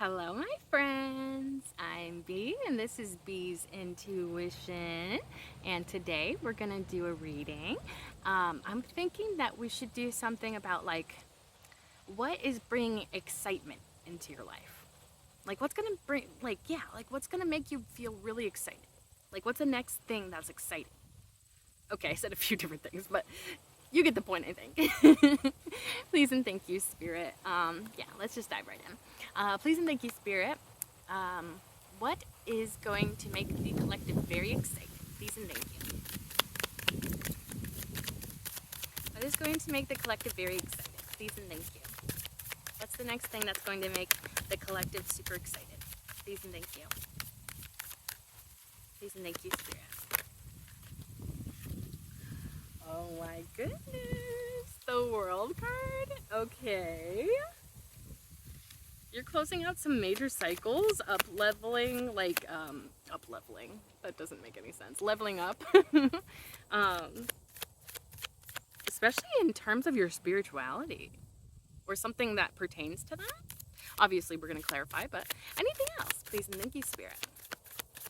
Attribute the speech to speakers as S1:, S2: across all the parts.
S1: Hello, my friends. I'm Bee, and this is Bee's Intuition. And today we're gonna do a reading. I'm thinking that we should do something about what is bringing excitement into your life. Like, what's gonna bring, what's gonna make you feel really excited? Like, what's the next thing that's exciting? Okay, I said a few different things, but you get the point, I think. Please and thank you, Spirit. Yeah, let's just dive right in. Please and thank you, Spirit. What is going to make the collective very excited? Please and thank you. What is going to make the collective very excited? Please and thank you. What's the next thing that's going to make the collective super excited? Please and thank you. Please and thank you, Spirit. Oh my goodness. The World card? Okay. You're closing out some major cycles, up-leveling, up-leveling. That doesn't make any sense. Leveling up. Especially in terms of your spirituality or something that pertains to that. Obviously, we're going to clarify, but anything else, please and thank you, Spirit.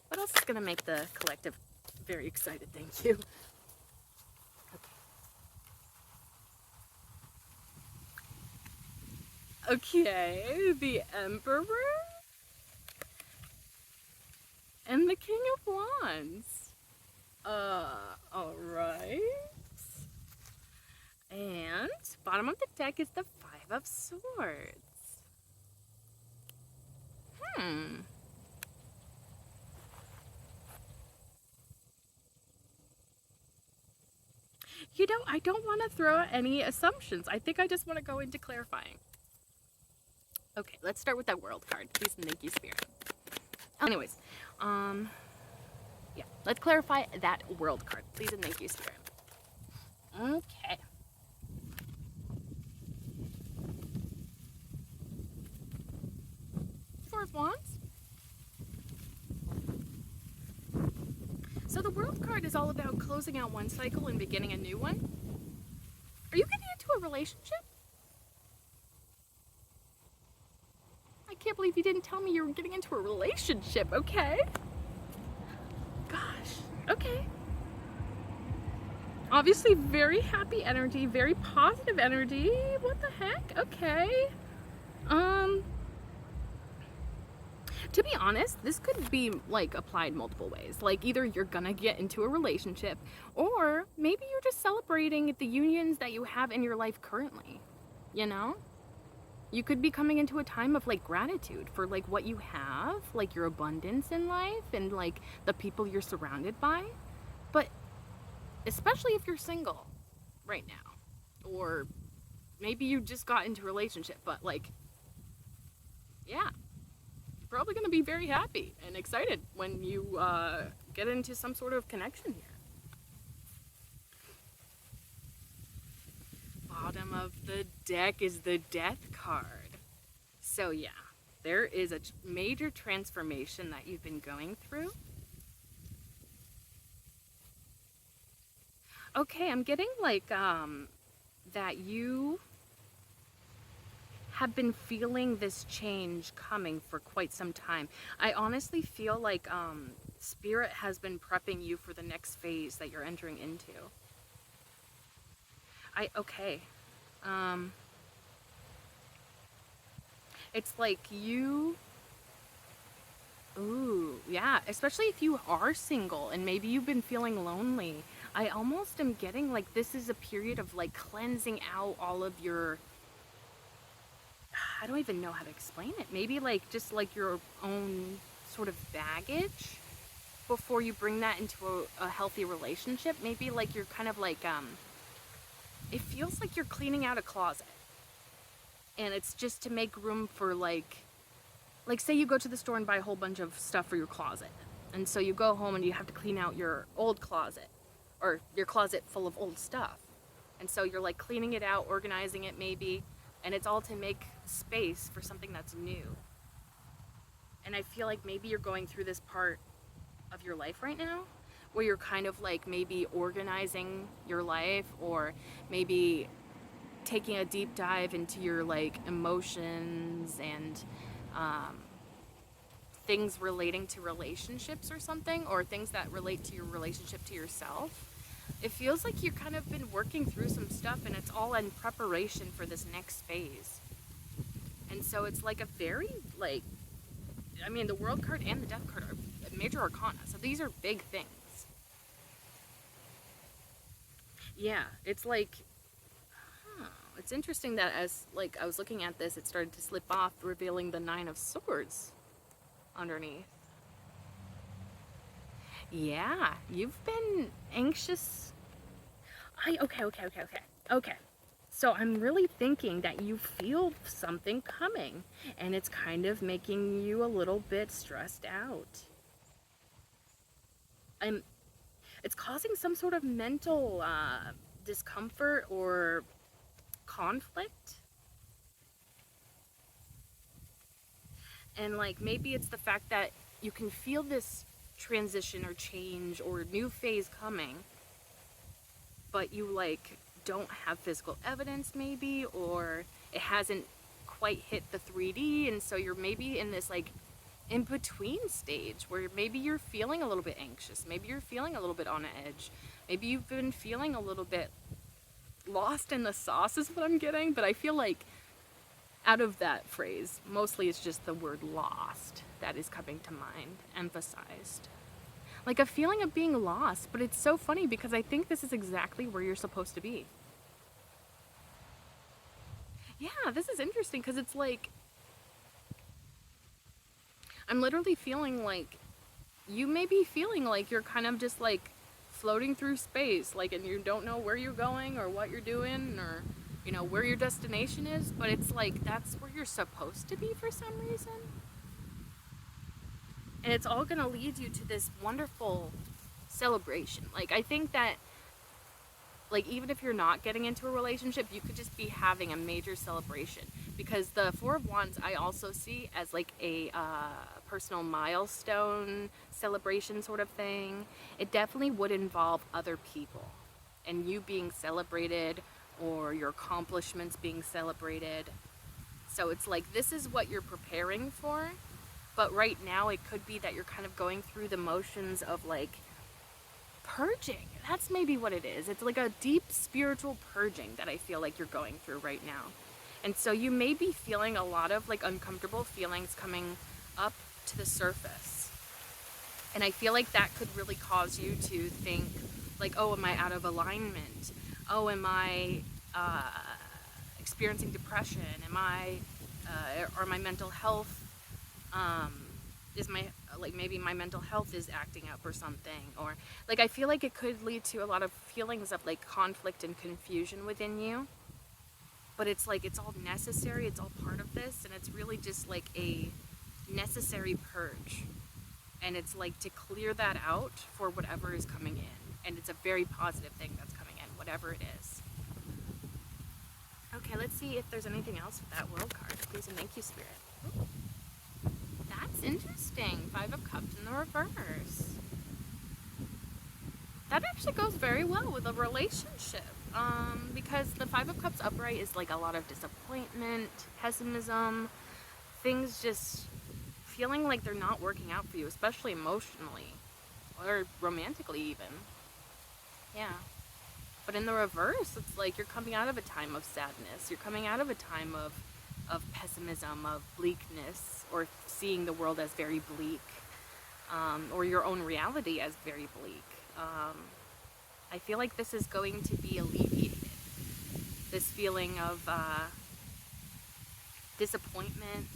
S1: What else is going to make the collective very excited? Thank you. Okay, the Emperor and the King of Wands. Alright. And bottom of the deck is the Five of Swords. You know, I don't want to throw out any assumptions. I think I just want to go into clarifying. Okay, let's start with that World card. Please and thank you, Spirit. Anyways, yeah, let's clarify that World card. Please and thank you, Spirit. Okay. Four of Wands. So the World card is all about closing out one cycle and beginning a new one. Are you getting into a relationship? I can't believe you didn't tell me you were getting into a relationship. Okay. Gosh. Okay. Obviously very happy energy, very positive energy. What the heck? Okay. To be honest, this could be applied multiple ways. Like either you're gonna get into a relationship, or maybe you're just celebrating the unions that you have in your life currently. You know? You could be coming into a time of gratitude for what you have, your abundance in life and the people you're surrounded by. But especially if you're single right now, or maybe you just got into a relationship, but yeah, you're probably going to be very happy and excited when you get into some sort of connection here. Bottom of the deck is the Death card. So yeah, there is a major transformation that you've been going through. Okay, I'm getting that you have been feeling this change coming for quite some time. I honestly feel like Spirit has been prepping you for the next phase that you're entering into. It's like you, ooh, yeah, especially if you are single and maybe you've been feeling lonely. I almost am getting this is a period of cleansing out all of your, I don't even know how to explain it. Maybe just your own sort of baggage before you bring that into a healthy relationship. Maybe you're kind of it feels like you're cleaning out a closet. And it's just to make room for say you go to the store and buy a whole bunch of stuff for your closet. And so you go home and you have to clean out your old closet, or your closet full of old stuff. And so you're cleaning it out, organizing it maybe, and it's all to make space for something that's new. And I feel like maybe you're going through this part of your life right now where you're kind of maybe organizing your life, or maybe taking a deep dive into your emotions and um, things relating to relationships or something, or things that relate to your relationship to yourself. It feels like you've kind of been working through some stuff and it's all in preparation for this next phase. And so it's like a very, like, I mean, the World card and the Death card are major arcana, so these are big things. Yeah, it's like, huh, it's interesting that as, like, I was looking at this, it started to slip off, revealing the Nine of Swords underneath. Yeah, you've been anxious. Okay. So I'm really thinking that you feel something coming, and it's kind of making you a little bit stressed out. I'm, it's causing some sort of mental discomfort or conflict. And like maybe it's the fact that you can feel this transition or change or new phase coming, but you like don't have physical evidence maybe, or it hasn't quite hit the 3D, and so you're maybe in this like in between stage where maybe you're feeling a little bit anxious, maybe you're feeling a little bit on edge, maybe you've been feeling a little bit lost in the sauce is what I'm getting. But I feel like out of that phrase mostly it's just the word lost that is coming to mind, emphasized, like a feeling of being lost. But it's so funny because I think this is exactly where you're supposed to be. Yeah, this is interesting because it's like I'm literally feeling like you may be feeling like you're kind of just like floating through space, like, and you don't know where you're going or what you're doing or, you know, where your destination is, but it's like that's where you're supposed to be for some reason. And it's all gonna lead you to this wonderful celebration. Like, I think that, like, even if you're not getting into a relationship, you could just be having a major celebration, because the Four of Wands I also see as like a personal milestone celebration sort of thing. It definitely would involve other people and you being celebrated, or your accomplishments being celebrated. So it's like this is what you're preparing for, but right now it could be that you're kind of going through the motions of like purging. That's maybe what it is. It's like a deep spiritual purging that I feel like you're going through right now. And so you may be feeling a lot of like uncomfortable feelings coming up to the surface. And I feel like that could really cause you to think like, oh, am I out of alignment? Oh, am I experiencing depression? Am I, or my mental health, is my, like maybe my mental health is acting up or something. Or like I feel like it could lead to a lot of feelings of like conflict and confusion within you. But it's like it's all necessary, it's all part of this, and it's really just like a necessary purge. And it's like to clear that out for whatever is coming in. And it's a very positive thing that's coming in, whatever it is. Okay, let's see if there's anything else with that World card. Please and thank you, Spirit. Ooh, that's interesting. Five of Cups in the reverse. That actually goes very well with a relationship. Because the Five of Cups upright is like a lot of disappointment, pessimism, things just feeling like they're not working out for you, especially emotionally or romantically even. Yeah. But in the reverse, it's like you're coming out of a time of sadness. You're coming out of a time of pessimism, of bleakness, or seeing the world as very bleak, or your own reality as very bleak. I feel like this is going to be alleviated. This feeling of disappointment.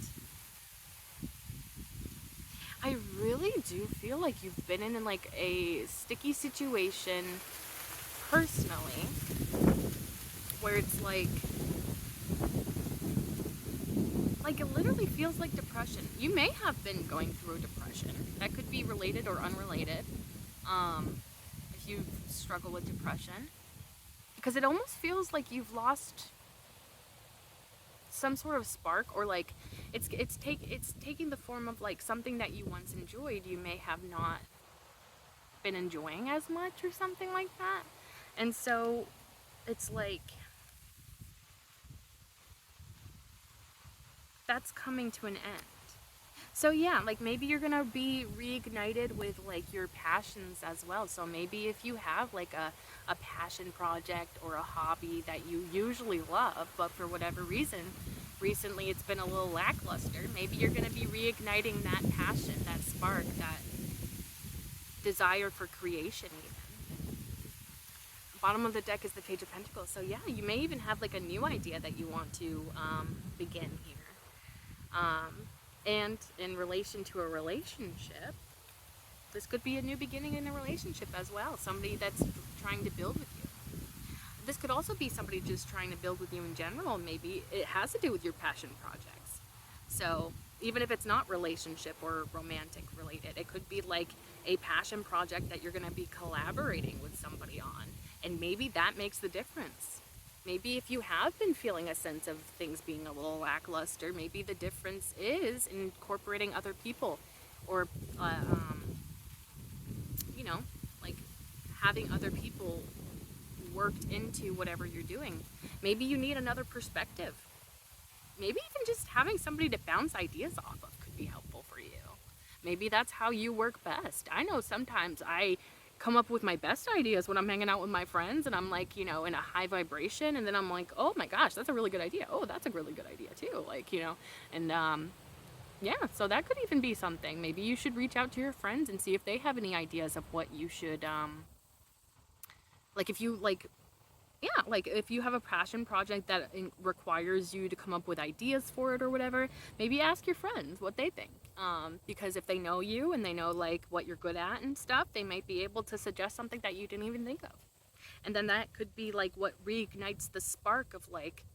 S1: I really do feel like you've been in like a sticky situation personally, where it's like it literally feels like depression. You may have been going through a depression. That could be related or unrelated. If you struggle with depression, because it almost feels like you've lost some sort of spark, or like it's taking the form of like something that you once enjoyed you may have not been enjoying as much or something like that. And so it's like that's coming to an end. So yeah, like maybe you're gonna be reignited with like your passions as well. So maybe if you have like a passion project or a hobby that you usually love, but for whatever reason, recently it's been a little lackluster, maybe you're gonna be reigniting that passion, that spark, that desire for creation even. Bottom of the deck is the Page of Pentacles. So yeah, you may even have like a new idea that you want to begin here. And in relation to a relationship, this could be a new beginning in a relationship as well. Somebody that's trying to build with you. This could also be somebody just trying to build with you in general. Maybe it has to do with your passion projects. So even if it's not relationship or romantic related, it could be like a passion project that you're going to be collaborating with somebody on. And maybe that makes the difference. Maybe if you have been feeling a sense of things being a little lackluster, maybe the difference is incorporating other people, or, uh, um, you know, like having other people worked into whatever you're doing. Maybe you need another perspective. Maybe even just having somebody to bounce ideas off of could be helpful for you. Maybe that's how you work best. I know sometimes I come up with my best ideas when I'm hanging out with my friends and I'm like, in a high vibration, and then I'm like, oh my gosh, that's a really good idea. Oh, that's a really good idea too. And yeah, so that could even be something. Maybe you should reach out to your friends and see if they have any ideas of what you should, like if you like yeah, like if you have a passion project that requires you to come up with ideas for it or whatever, maybe ask your friends what they think. Because if they know you and they know like what you're good at and stuff, they might be able to suggest something that you didn't even think of. And then that could be like what reignites the spark of like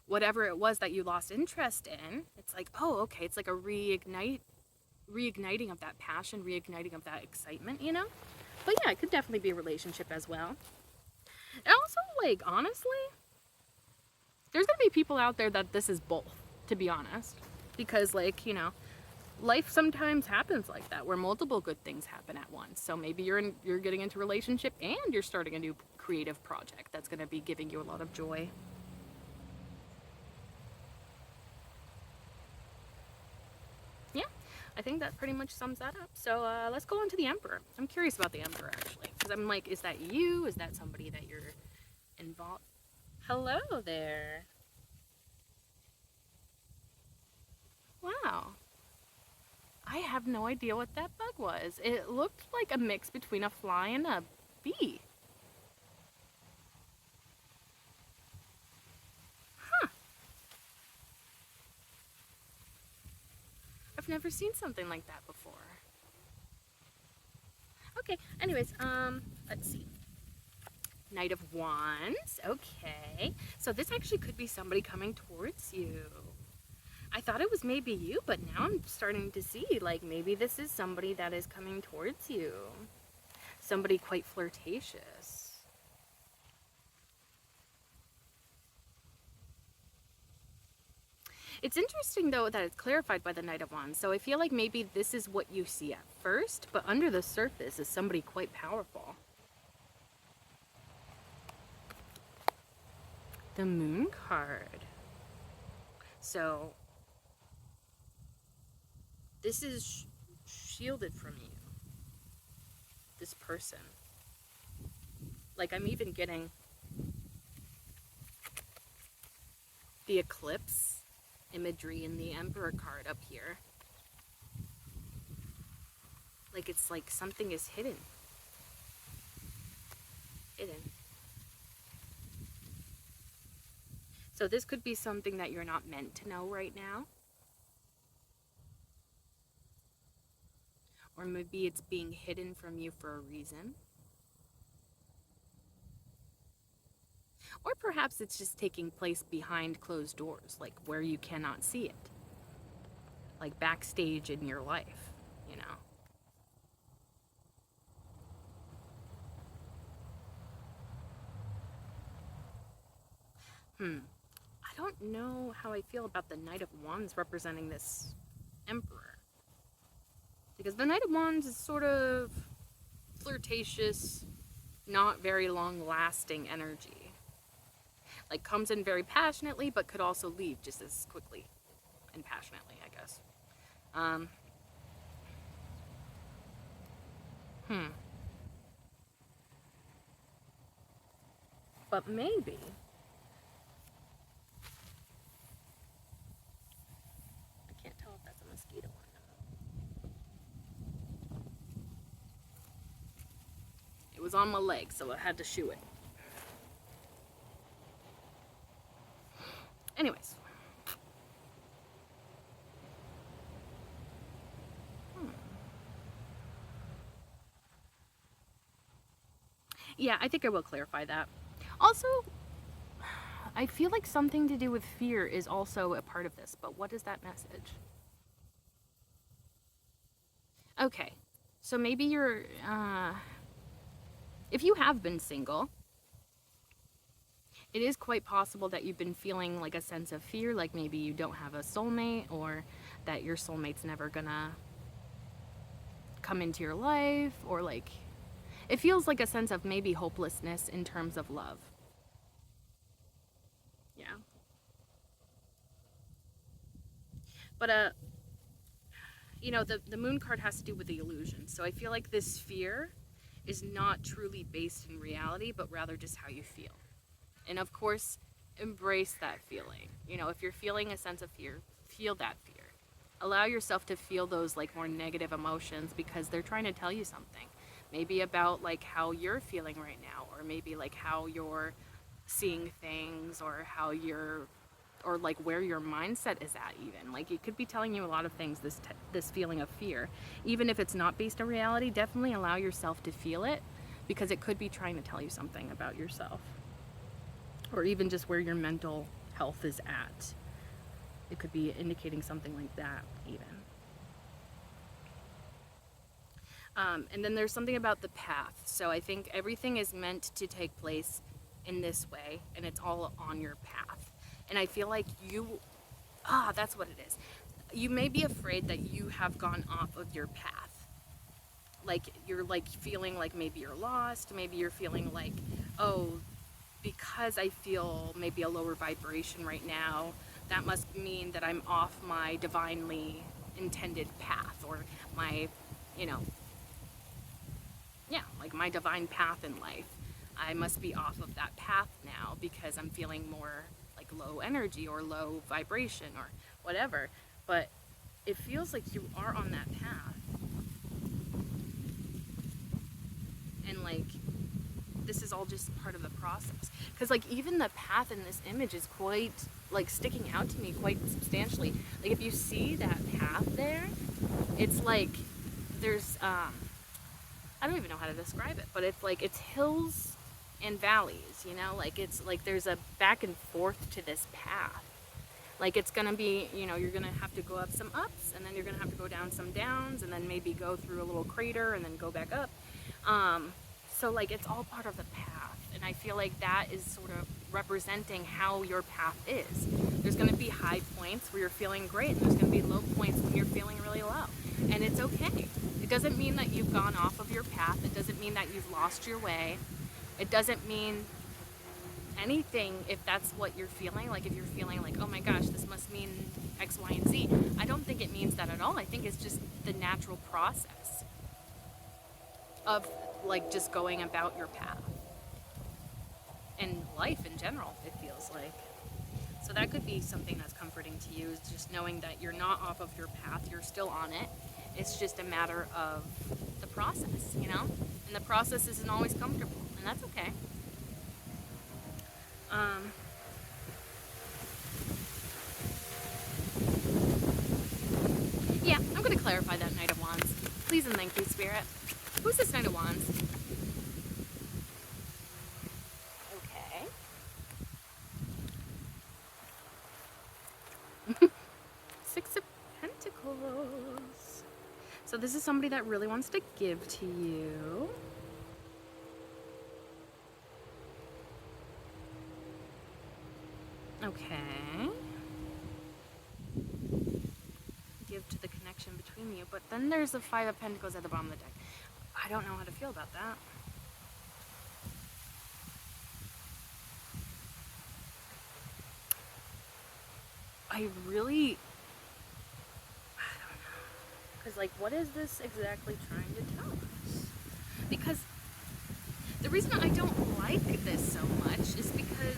S1: whatever it was that you lost interest in. It's like, oh, okay, it's like a reigniting of that passion, reigniting of that excitement. But yeah, it could definitely be a relationship as well. And also, like, honestly, there's gonna be people out there that this is both, to be honest. Because, like, life sometimes happens like that, where multiple good things happen at once. So maybe you're getting into a relationship and you're starting a new creative project that's gonna be giving you a lot of joy. Yeah, I think that pretty much sums that up. So let's go on to the Emperor. I'm curious about the Emperor, actually. Because I'm like, is that you? Is that somebody that you're involved? Hello there. Wow. I have no idea what that bug was. It looked like a mix between a fly and a bee. Huh. I've never seen something like that before. Okay, anyways, let's see. Knight of Wands. Okay. So this actually could be somebody coming towards you. I thought it was maybe you, but now I'm starting to see, like, maybe this is somebody that is coming towards you. Somebody quite flirtatious. It's interesting, though, that it's clarified by the Knight of Wands. So I feel like maybe this is what you see at first, but under the surface is somebody quite powerful. The Moon card. So this is shielded from you. This person. Like, I'm even getting the eclipse imagery in the Emperor card up here. Like, it's like something is hidden. So this could be something that you're not meant to know right now. Or maybe it's being hidden from you for a reason. Or perhaps it's just taking place behind closed doors, like where you cannot see it. Like backstage in your life, you know. I don't know how I feel about the Knight of Wands representing this Emperor. Because the Knight of Wands is sort of flirtatious, not very long-lasting energy. Like, comes in very passionately, but could also leave just as quickly and passionately, I guess. Um, hmm. But maybe, I can't tell if that's a mosquito or not. It was on my leg, so I had to shoo it. Anyways. Hmm. Yeah, I think I will clarify that. Also, I feel like something to do with fear is also a part of this, but what is that message? Okay, so maybe if you have been single, it is quite possible that you've been feeling like a sense of fear, like maybe you don't have a soulmate or that your soulmate's never gonna come into your life, or like it feels like a sense of maybe hopelessness in terms of love. Yeah. But the moon card has to do with the illusion. So I feel like this fear is not truly based in reality, but rather just how you feel. And of course, embrace that feeling. If you're feeling a sense of fear, feel that fear. Allow yourself to feel those like more negative emotions because they're trying to tell you something. Maybe about like how you're feeling right now, or maybe like how you're seeing things, or how you're or like where your mindset is at. Even like it could be telling you a lot of things, this feeling of fear, even if it's not based in reality. Definitely allow yourself to feel it, because it could be trying to tell you something about yourself, or even just where your mental health is at. It could be indicating something like that even. And then there's something about the path. So I think everything is meant to take place in this way, and it's all on your path. And I feel like that's what it is. You may be afraid that you have gone off of your path. Like you're like feeling like maybe you're lost. Maybe you're feeling like, oh, because I feel maybe a lower vibration right now, that must mean that I'm off my divinely intended path, or my, you know, yeah, like my divine path in life. I must be off of that path now because I'm feeling more like low energy or low vibration or whatever. But it feels like you are on that path. And like, this is all just part of the process. Because like, even the path in this image is quite like sticking out to me quite substantially. Like, if you see that path there, it's like there's, I don't even know how to describe it, but it's like it's hills and valleys, like it's like there's a back and forth to this path. Like it's gonna be, you're gonna have to go up some ups, and then you're gonna have to go down some downs, and then maybe go through a little crater and then go back up. So like it's all part of the path, and I feel like that is sort of representing how your path is. There's gonna be high points where you're feeling great, and there's gonna be low points when you're feeling really low, and it's okay. It doesn't mean that you've gone off of your path. It doesn't mean that you've lost your way. It doesn't mean anything if that's what you're feeling. Like if you're feeling like, oh my gosh, this must mean X, Y, and Z. I don't think it means that at all. I think it's just the natural process of like just going about your path. And life in general, it feels like. So that could be something that's comforting to you, is just knowing that you're not off of your path, you're still on it. It's just a matter of the process, And the process isn't always comfortable, and that's okay. Yeah, I'm going to clarify that Knight of Wands. Please and thank you, Spirit. Who's this Knight of Wands? Okay. Six of Pentacles. So this is somebody that really wants to give to you. Okay. Give to the connection between you. But then there's the Five of Pentacles at the bottom of the deck. I don't know how to feel about that. I don't know. Because, like, what is this exactly trying to tell us? Because the reason I don't like this so much is because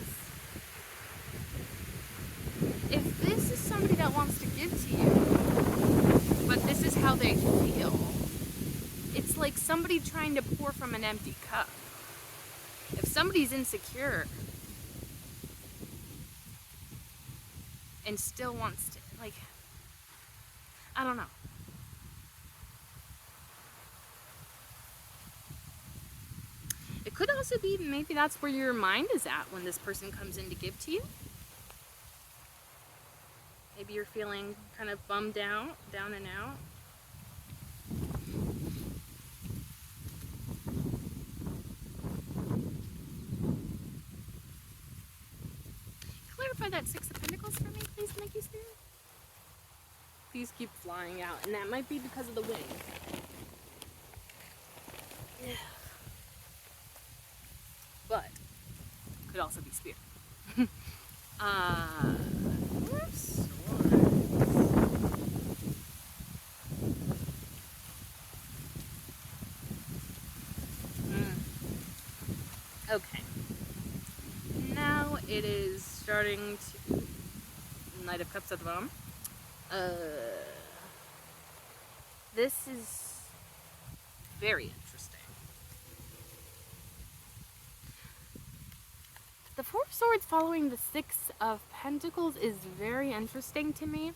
S1: if this is somebody that wants to give to you, but this is how they feel, it's like somebody trying to pour from an empty cup. If somebody's insecure and still wants to, like, I don't know. It could also be maybe that's where your mind is at when this person comes in to give to you. Maybe you're feeling kind of bummed out, down and out. Clarify that Six of Pentacles for me, please, Nikki Spirit. These keep flying out, and that might be because of the wind. Yeah. But could also be spirit. Four of Swords. Okay. Now it is starting to Knight of Cups at the bottom. This is very interesting. The Four of Swords following the Six of Pentacles is very interesting to me.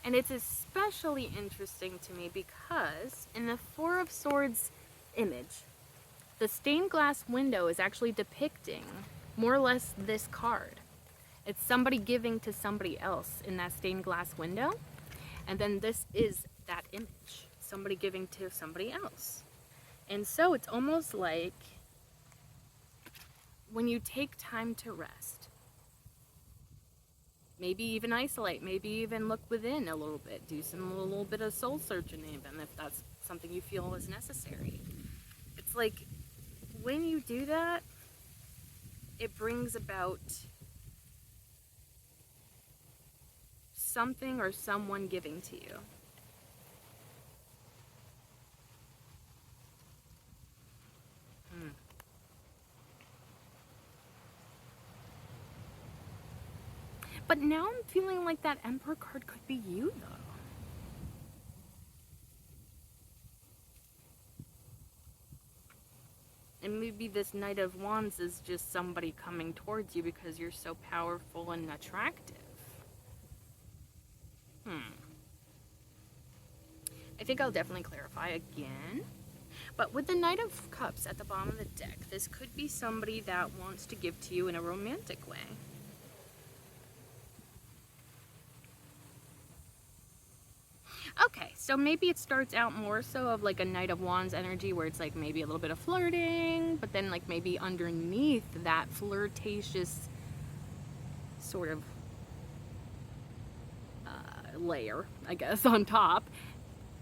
S1: And it's especially interesting to me because in the Four of Swords image, the stained glass window is actually depicting more or less this card. It's somebody giving to somebody else in that stained glass window. And then this is that image, somebody giving to somebody else. And so it's almost like when you take time to rest, maybe even isolate, maybe even look within a little bit, do a little bit of soul searching even if that's something you feel is necessary. It's like when you do that, it brings about something or someone giving to you. But now I'm feeling like that Emperor card could be you, though. And maybe this Knight of Wands is just somebody coming towards you because you're so powerful and attractive. I think I'll definitely clarify again. But with the Knight of Cups at the bottom of the deck, this could be somebody that wants to give to you in a romantic way. Okay, so maybe it starts out more so of like a Knight of Wands energy where it's like maybe a little bit of flirting, but then like maybe underneath that flirtatious sort of layer, I guess, on top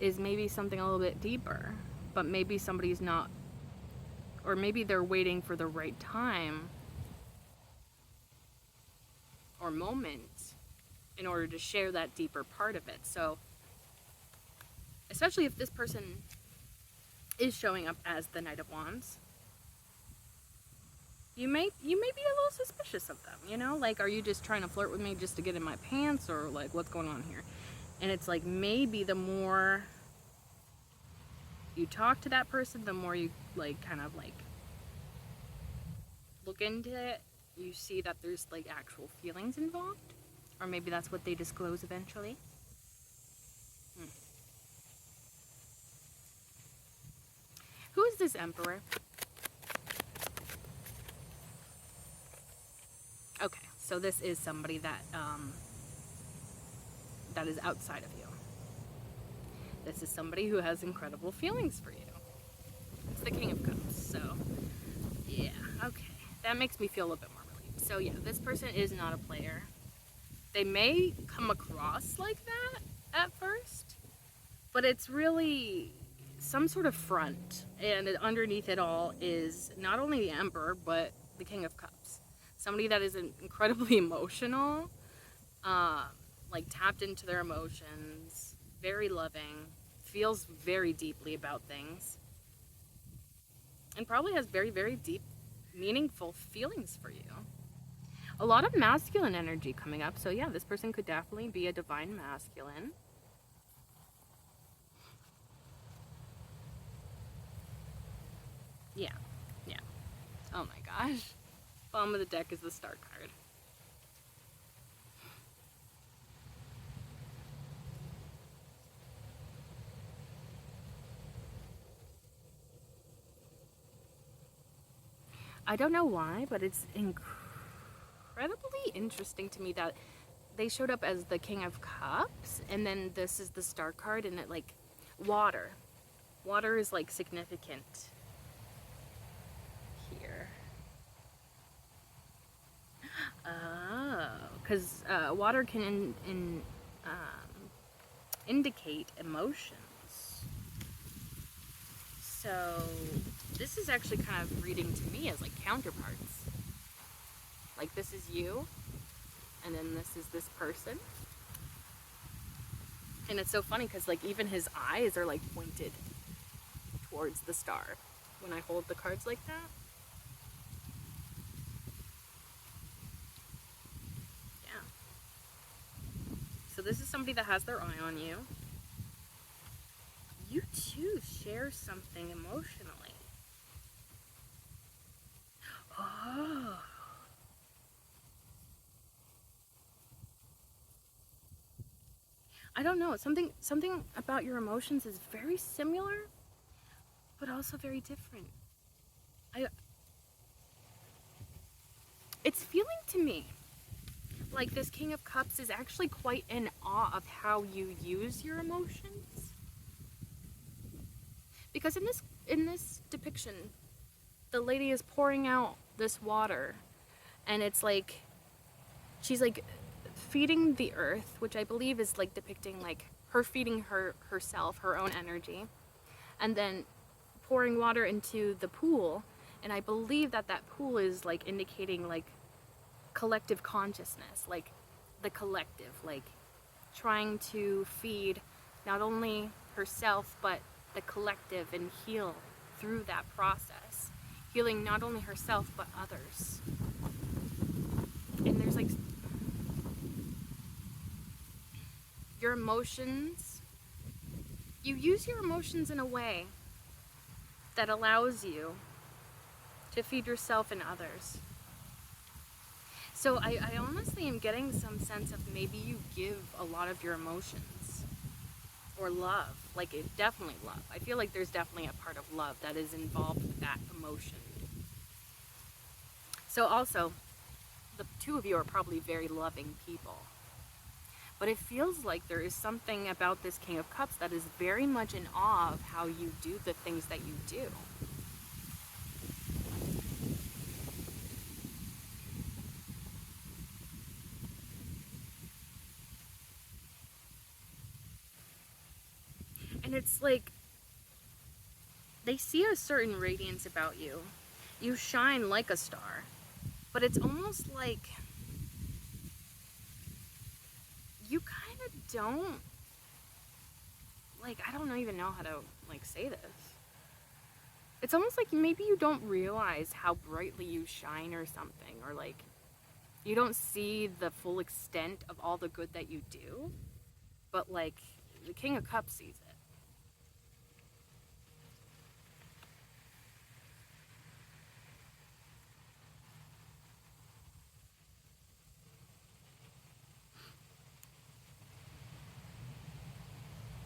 S1: is maybe something a little bit deeper. But maybe somebody's not, or maybe they're waiting for the right time or moment in order to share that deeper part of it. So especially if this person is showing up as the Knight of Wands, you may be a little suspicious of them, you know? Like, are you just trying to flirt with me just to get in my pants, or like what's going on here? And it's like maybe the more you talk to that person, the more you like kind of like look into it, you see that there's like actual feelings involved, or maybe that's what they disclose eventually. Who is this Emperor? Okay, so this is somebody that that is outside of you. This is somebody who has incredible feelings for you. It's the King of Cups, so yeah, okay. That makes me feel a little bit more relieved. So yeah, this person is not a player. They may come across like that at first, but it's really some sort of front, and underneath it all is not only the Emperor, but the King of Cups. Somebody that is incredibly emotional, like tapped into their emotions, very loving, feels very deeply about things, and probably has very, very deep, meaningful feelings for you. A lot of masculine energy coming up. So yeah, this person could definitely be a divine masculine. Yeah, yeah. Oh my gosh. Bottom of the deck is the Star card. I don't know why, but it's incredibly interesting to me that they showed up as the King of Cups, and then this is the Star card, and it like water. Water is like significant here. Oh, because water can indicate emotions. So this is actually kind of reading to me as like counterparts. Like this is you, and then this is this person. And it's so funny because like even his eyes are like pointed towards the star when I hold the cards like that. Yeah. So this is somebody that has their eye on you. You too share something emotionally. Oh. I don't know. Something about your emotions is very similar, but also very different. I It's feeling to me like this King of Cups is actually quite in awe of how you use your emotions. Because in this depiction, the lady is pouring out this water, and it's like she's like feeding the earth, which I believe is like depicting like her feeding herself, her own energy, and then pouring water into the pool, and I believe that that pool is like indicating like collective consciousness, like the collective, like trying to feed not only herself but the collective and heal through that process, healing not only herself but others. And there's like your emotions, you use your emotions in a way that allows you to feed yourself and others. So I honestly am getting some sense of maybe you give a lot of your emotions or love, like it definitely love. I feel like there's definitely a part of love that is involved with that emotion. So also, the two of you are probably very loving people. But it feels like there is something about this King of Cups that is very much in awe of how you do the things that you do. And it's like they see a certain radiance about you. You shine like a star. But it's almost like you kind of don't, like, I don't even know how to like say this. It's almost like maybe you don't realize how brightly you shine or something, or like you don't see the full extent of all the good that you do, but like the King of Cups sees it.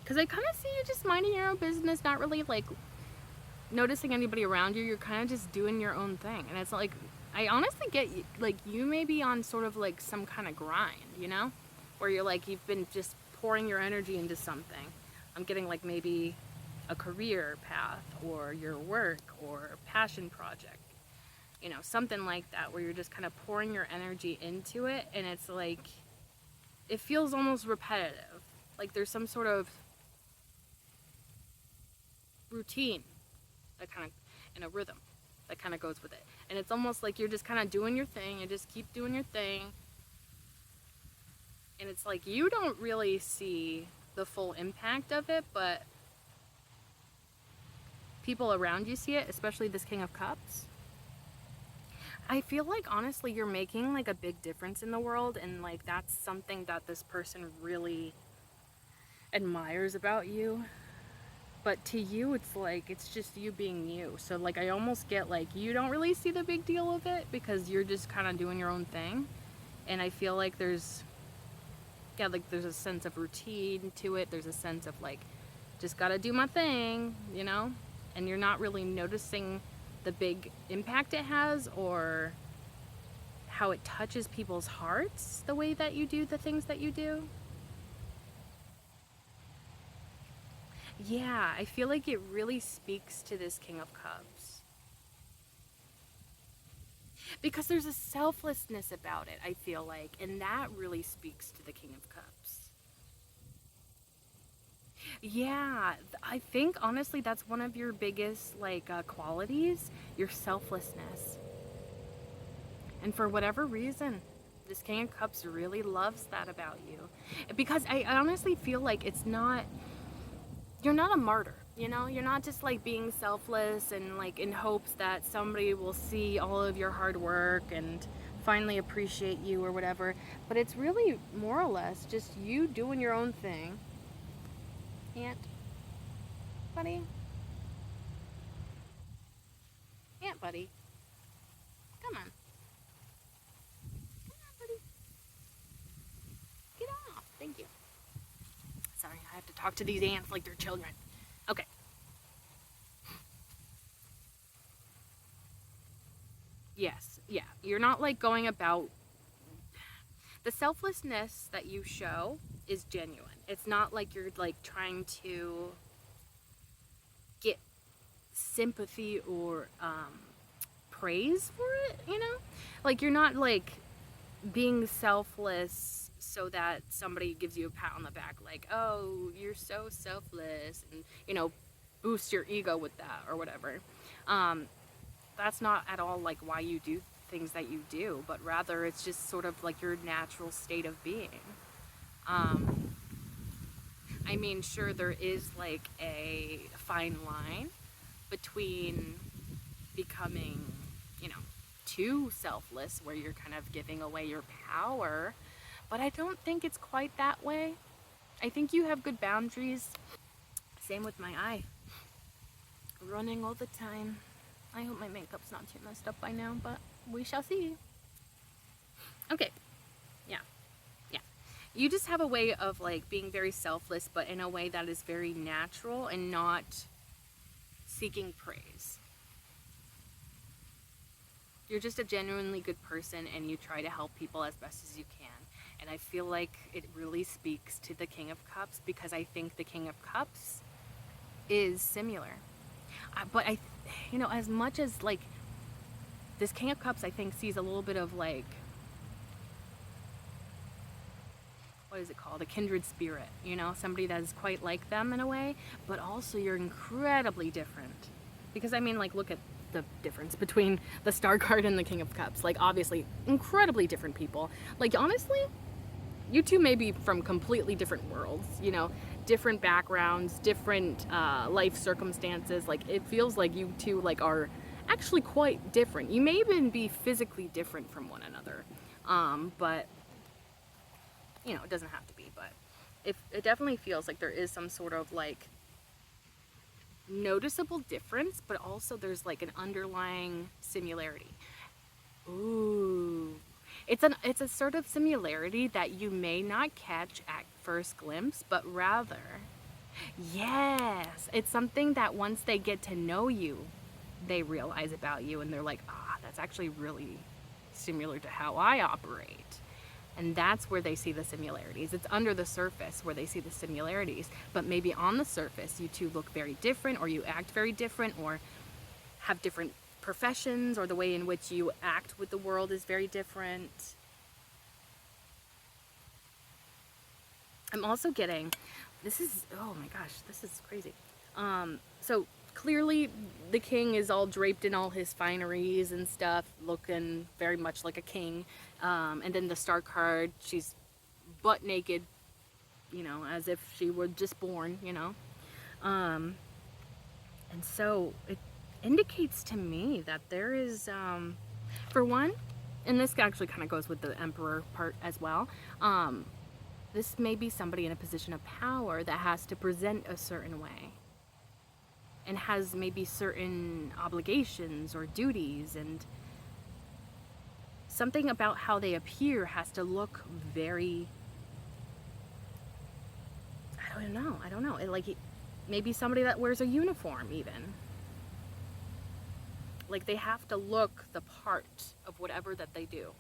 S1: Because I kind of see you just minding your own business, not really like noticing anybody around you. You're kind of just doing your own thing. And it's like, I honestly get like you may be on sort of like some kind of grind, you know? Where you're like, you've been just pouring your energy into something. I'm getting like maybe a career path or your work or passion project, you know, something like that, where you're just kind of pouring your energy into it. And it's like, it feels almost repetitive. Like there's some sort of routine that kind of, in a rhythm that kind of goes with it. And it's almost like you're just kind of doing your thing and just keep doing your thing. And it's like you don't really see the full impact of it, but people around you see it, especially this King of Cups. I feel like honestly you're making like a big difference in the world, and like that's something that this person really admires about you. But to you it's like it's just you being you. So like I almost get like you don't really see the big deal of it because you're just kind of doing your own thing. And I feel like there's yeah, like there's a sense of routine to it. There's a sense of like just got to do my thing, you know? And you're not really noticing the big impact it has or how it touches people's hearts the way that you do the things that you do. Yeah, I feel like it really speaks to this King of Cups. Because there's a selflessness about it, I feel like, and that really speaks to the King of Cups. Yeah, I think honestly that's one of your biggest like qualities, your selflessness. And for whatever reason, this King of Cups really loves that about you. Because I honestly feel like it's not, you're not a martyr, you know? You're not just like being selfless and like in hopes that somebody will see all of your hard work and finally appreciate you or whatever. But it's really more or less just you doing your own thing. Aunt, buddy, Aunt, buddy, come on. Come on, buddy. Get off. Thank you. Sorry, I have to talk to these ants like they're children. Okay. Yes. Yeah. You're not like going about the selflessness that you show is genuine. It's not like you're like trying to get sympathy or praise for it, you know? Like you're not like being selfless so that somebody gives you a pat on the back like, "Oh, you're so selfless." And, you know, boost your ego with that or whatever. Um that's not at all like why you do things that you do, but rather it's just sort of like your natural state of being. Um, I mean, sure, there is like a fine line between becoming, you know, too selfless where you're kind of giving away your power, but I don't think it's quite that way. I think you have good boundaries. Same with my eye. Running all the time. I hope my makeup's not too messed up by now, but we shall see. Okay, yeah, yeah. You just have a way of like being very selfless, but in a way that is very natural and not seeking praise. You're just a genuinely good person and you try to help people as best as you can. And I feel like it really speaks to the King of Cups because I think the King of Cups is similar. But you know, as much as like this King of Cups, I think sees a little bit of like, what is it called? A kindred spirit, you know, somebody that is quite like them in a way, but also you're incredibly different. Because I mean, like, look at the difference between the Star card and the King of Cups. Like, obviously, incredibly different people. Like, honestly, you two may be from completely different worlds, you know, different backgrounds, different life circumstances. Like, it feels like you two, like, are actually quite different. You may even be physically different from one another. But you know, it doesn't have to be, but it definitely feels like there is some sort of like noticeable difference, but also there's like an underlying similarity. Ooh. It's a sort of similarity that you may not catch at first glimpse, but rather, yes, it's something that once they get to know you, they realize about you and they're like, ah, that's actually really similar to how I operate. And that's where they see the similarities. It's under the surface where they see the similarities. But maybe on the surface, you two look very different, or you act very different, or have different professions, or the way in which you act with the world is very different. I'm also getting, this is, oh my gosh, this is crazy. So clearly the king is all draped in all his fineries and stuff, looking very much like a king. And then the star card, she's butt naked, you know, as if she were just born, you know. And so it indicates to me that there is, for one, and this actually kind of goes with the emperor part as well. Um, this may be somebody in a position of power that has to present a certain way and has maybe certain obligations or duties, and something about how they appear has to look very, I don't know. It, like, maybe somebody that wears a uniform even. Like, they have to look the part of whatever that they do.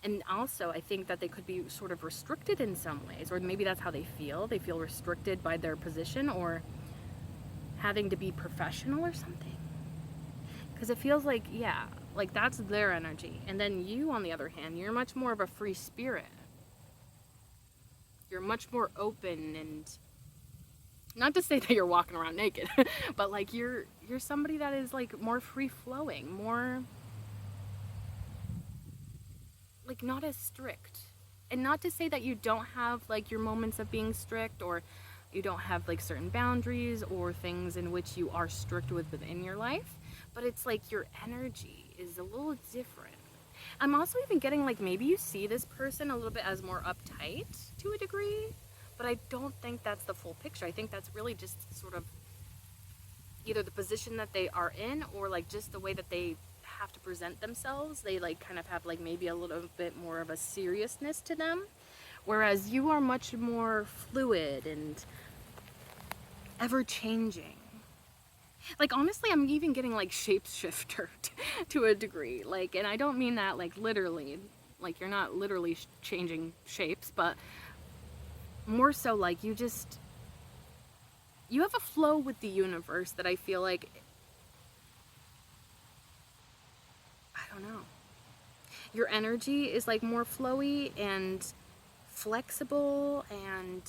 S1: And also, I think that they could be sort of restricted in some ways, or maybe that's how they feel. They feel restricted by their position or having to be professional or something. Because it feels like, yeah, like that's their energy. And then you, on the other hand, you're much more of a free spirit. You're much more open, and not to say that you're walking around naked, but like you're somebody that is like more free flowing, more like not as strict. And not to say that you don't have like your moments of being strict, or you don't have like certain boundaries or things in which you are strict within your life, but it's like your energy is a little different. I'm also even getting like maybe you see this person a little bit as more uptight to a degree, but I don't think that's the full picture. I think that's really just sort of either the position that they are in, or like just the way that they have to present themselves. They like kind of have like maybe a little bit more of a seriousness to them, whereas you are much more fluid and ever changing. Like, honestly, I'm even getting like shapeshifter to a degree. Like, and I don't mean that like literally, like you're not literally changing shapes, but more so like you have a flow with the universe that I feel like, I don't know. Your energy is like more flowy and flexible, and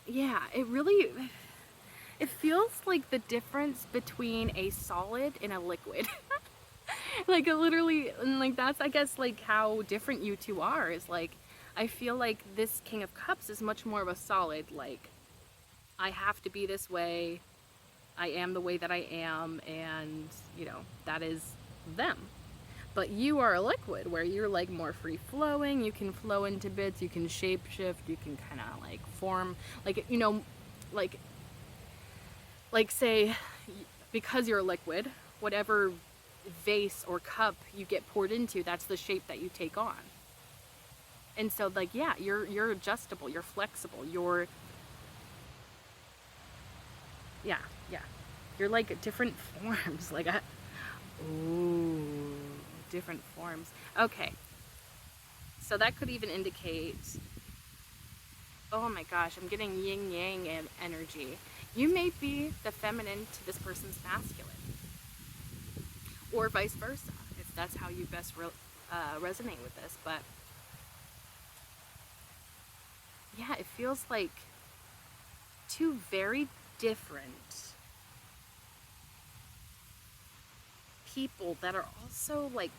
S1: yeah, it feels like the difference between a solid and a liquid. Like it literally, and like that's I guess like how different you two are, is like I feel like this King of Cups is much more of a solid, like I have to be this way, I am the way that I am, and you know, that is them. But you are a liquid where you're like more free flowing, you can flow into bits, you can shape shift, you can kind of like form, like, you know, like say, because you're a liquid, whatever vase or cup you get poured into, that's the shape that you take on. And so like, yeah, you're adjustable, you're flexible, you're, yeah, yeah, you're like different forms. Like ooh, different forms. Okay, so that could even indicate, oh my gosh, I'm getting yin yang energy. You may be the feminine to this person's masculine, or vice versa, if that's how you best resonate with this. But yeah, it feels like two very different people that are also like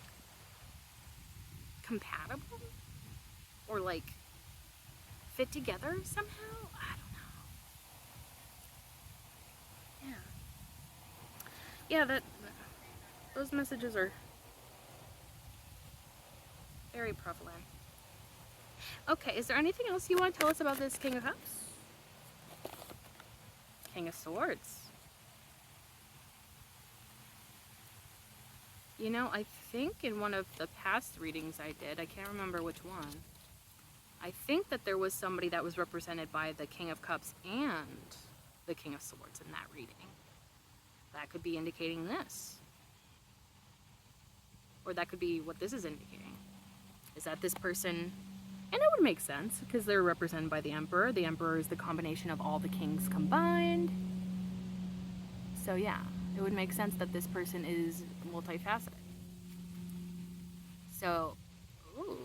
S1: compatible, or like fit together somehow. I don't know. Yeah. Yeah, that those messages are very prevalent. Okay, is there anything else you want to tell us about this King of Cups? King of Swords. You know, I think in one of the past readings I did, I can't remember which one, I think that there was somebody that was represented by the King of Cups and the King of Swords in that reading. That could be indicating this. Or that could be what this is indicating. Is that this person, and it would make sense because they're represented by the Emperor. The Emperor is the combination of all the kings combined. So yeah, it would make sense that this person is multifaceted. So, ooh.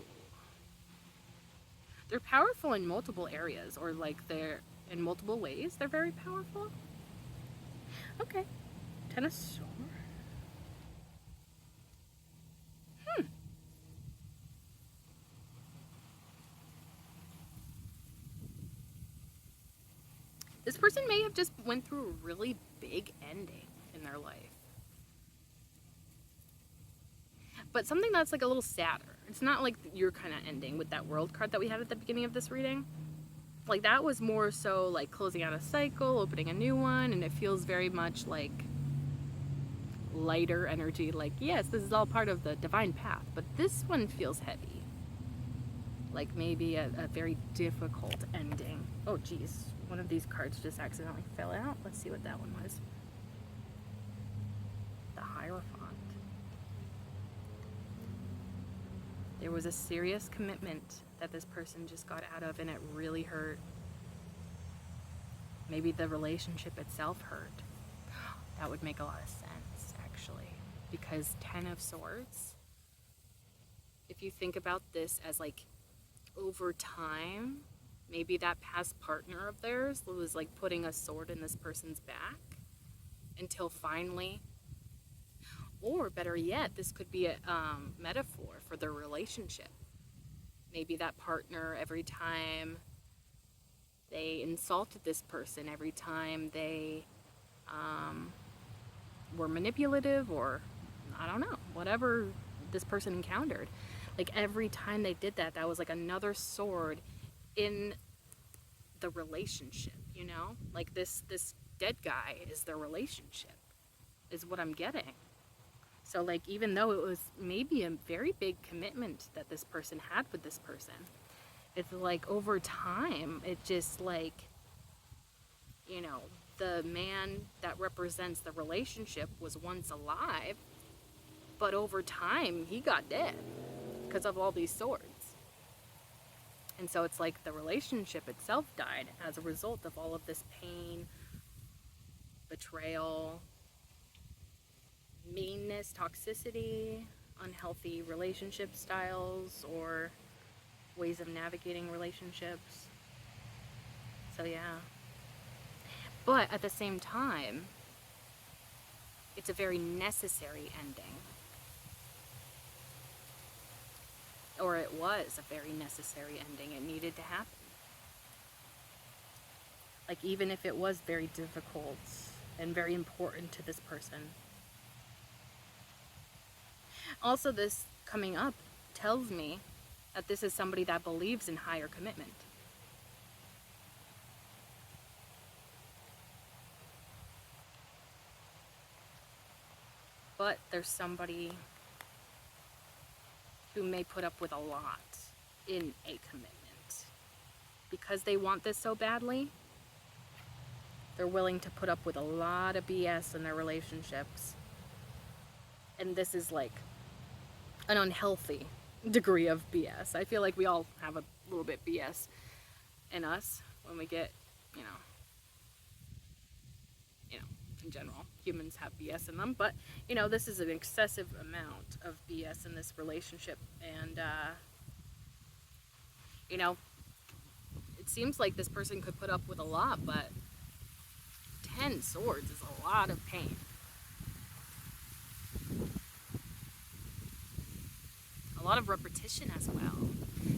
S1: They're powerful in multiple areas, or like they're in multiple ways. They're very powerful. Okay. Ten of Swords. This person may have just went through a really big ending in their life. But something that's like a little sadder. It's not like your kind of ending with that World card that we had at the beginning of this reading. Like that was more so like closing out a cycle, opening a new one, and it feels very much like lighter energy. Like, yes, this is all part of the divine path, but this one feels heavy. Like maybe a very difficult ending. Oh geez, one of these cards just accidentally fell out. Let's see what that one was. The Hierophant. There was a serious commitment that this person just got out of, and it really hurt. Maybe the relationship itself hurt. That would make a lot of sense, actually, because 10 of Swords, if you think about this as like over time, maybe that past partner of theirs was like putting a sword in this person's back until finally, or better yet, this could be a metaphor for their relationship. Maybe that partner, every time they insulted this person, every time they were manipulative, or I don't know, whatever this person encountered, like every time they did that, that was like another sword in the relationship, you know? Like this dead guy is their relationship, is what I'm getting. So like, even though it was maybe a very big commitment that this person had with this person, it's like over time, it just like, you know, the man that represents the relationship was once alive, but over time he got dead because of all these swords. And so it's like the relationship itself died as a result of all of this pain, betrayal, meanness, toxicity, unhealthy relationship styles, or ways of navigating relationships. So yeah. But at the same time, it's a very necessary ending. Or it was a very necessary ending. It needed to happen. Like, even if it was very difficult and very important to this person. Also, this coming up tells me that this is somebody that believes in higher commitment. But there's somebody who may put up with a lot in a commitment. Because they want this so badly, they're willing to put up with a lot of BS in their relationships. And this is like an unhealthy degree of BS. I feel like we all have a little bit BS in us when we get, you know, in general, humans have BS in them, but you know, this is an excessive amount of BS in this relationship, and you know, it seems like this person could put up with a lot, but 10 swords is a lot of pain. A lot of repetition as well.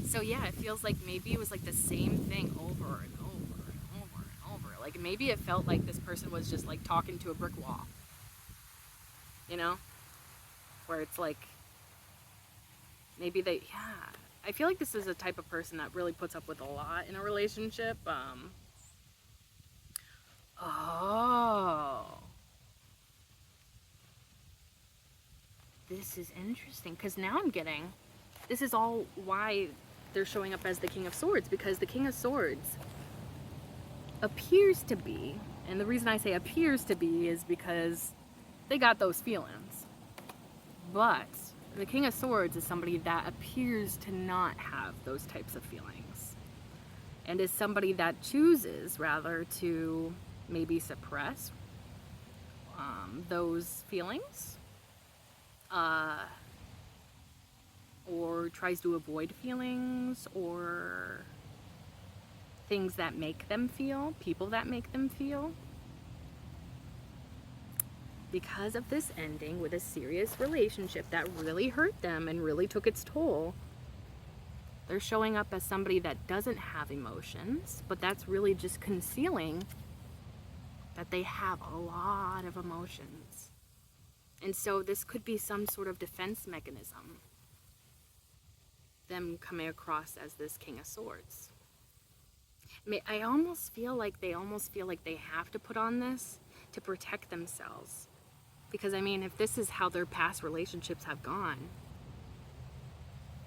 S1: So yeah, it feels like maybe it was like the same thing over and over and over and over. Like maybe it felt like this person was just like talking to a brick wall. You know? Where it's like, maybe they, yeah. I feel like this is a type of person that really puts up with a lot in a relationship. Oh. This is interesting, because now I'm getting, this is all why they're showing up as the King of Swords, because the King of Swords appears to be, and the reason I say appears to be is because they got those feelings. But the King of Swords is somebody that appears to not have those types of feelings, and is somebody that chooses rather to maybe suppress those feelings, or tries to avoid feelings or things that make them feel, people that make them feel. Because of this ending with a serious relationship that really hurt them and really took its toll, they're showing up as somebody that doesn't have emotions, but that's really just concealing that they have a lot of emotions. And so this could be some sort of defense mechanism, them coming across as this King of Swords. I almost feel like they have to put on this to protect themselves. Because, I mean, if this is how their past relationships have gone,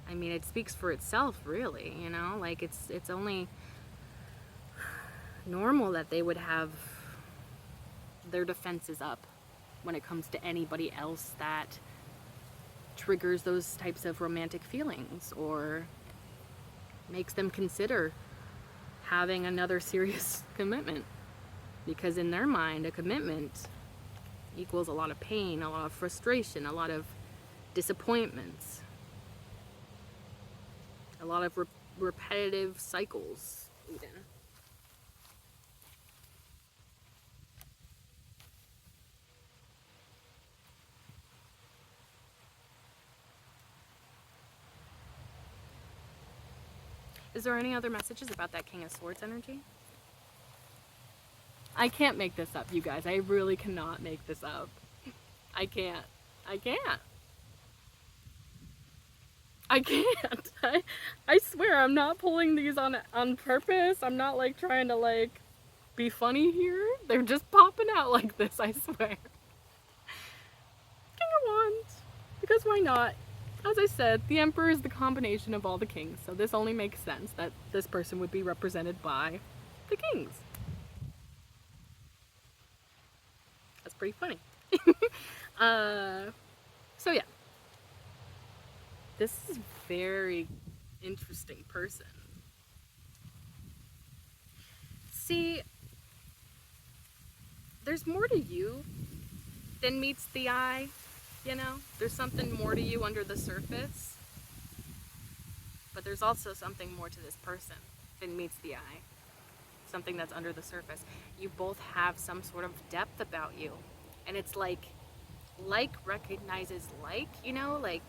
S1: I mean, it speaks for itself, really, you know? Like, it's only normal that they would have their defenses up when it comes to anybody else that triggers those types of romantic feelings or makes them consider having another serious commitment. Because in their mind, a commitment equals a lot of pain, a lot of frustration, a lot of disappointments, a lot of repetitive cycles, even. Is there any other messages about that King of Swords energy? I can't make this up, you guys. I really cannot make this up. I can't. I can't. I swear, I'm not pulling these on purpose. I'm not like trying to like be funny here. They're just popping out like this, I swear. King of Wands. Because why not? As I said, the Emperor is the combination of all the kings, so this only makes sense that this person would be represented by the kings. That's pretty funny. So yeah. This is a very interesting person. See, there's more to you than meets the eye, you know? There's something more to you under the surface. But there's also something more to this person than meets the eye. Something that's under the surface. You both have some sort of depth about you. And it's like recognizes like, you know, like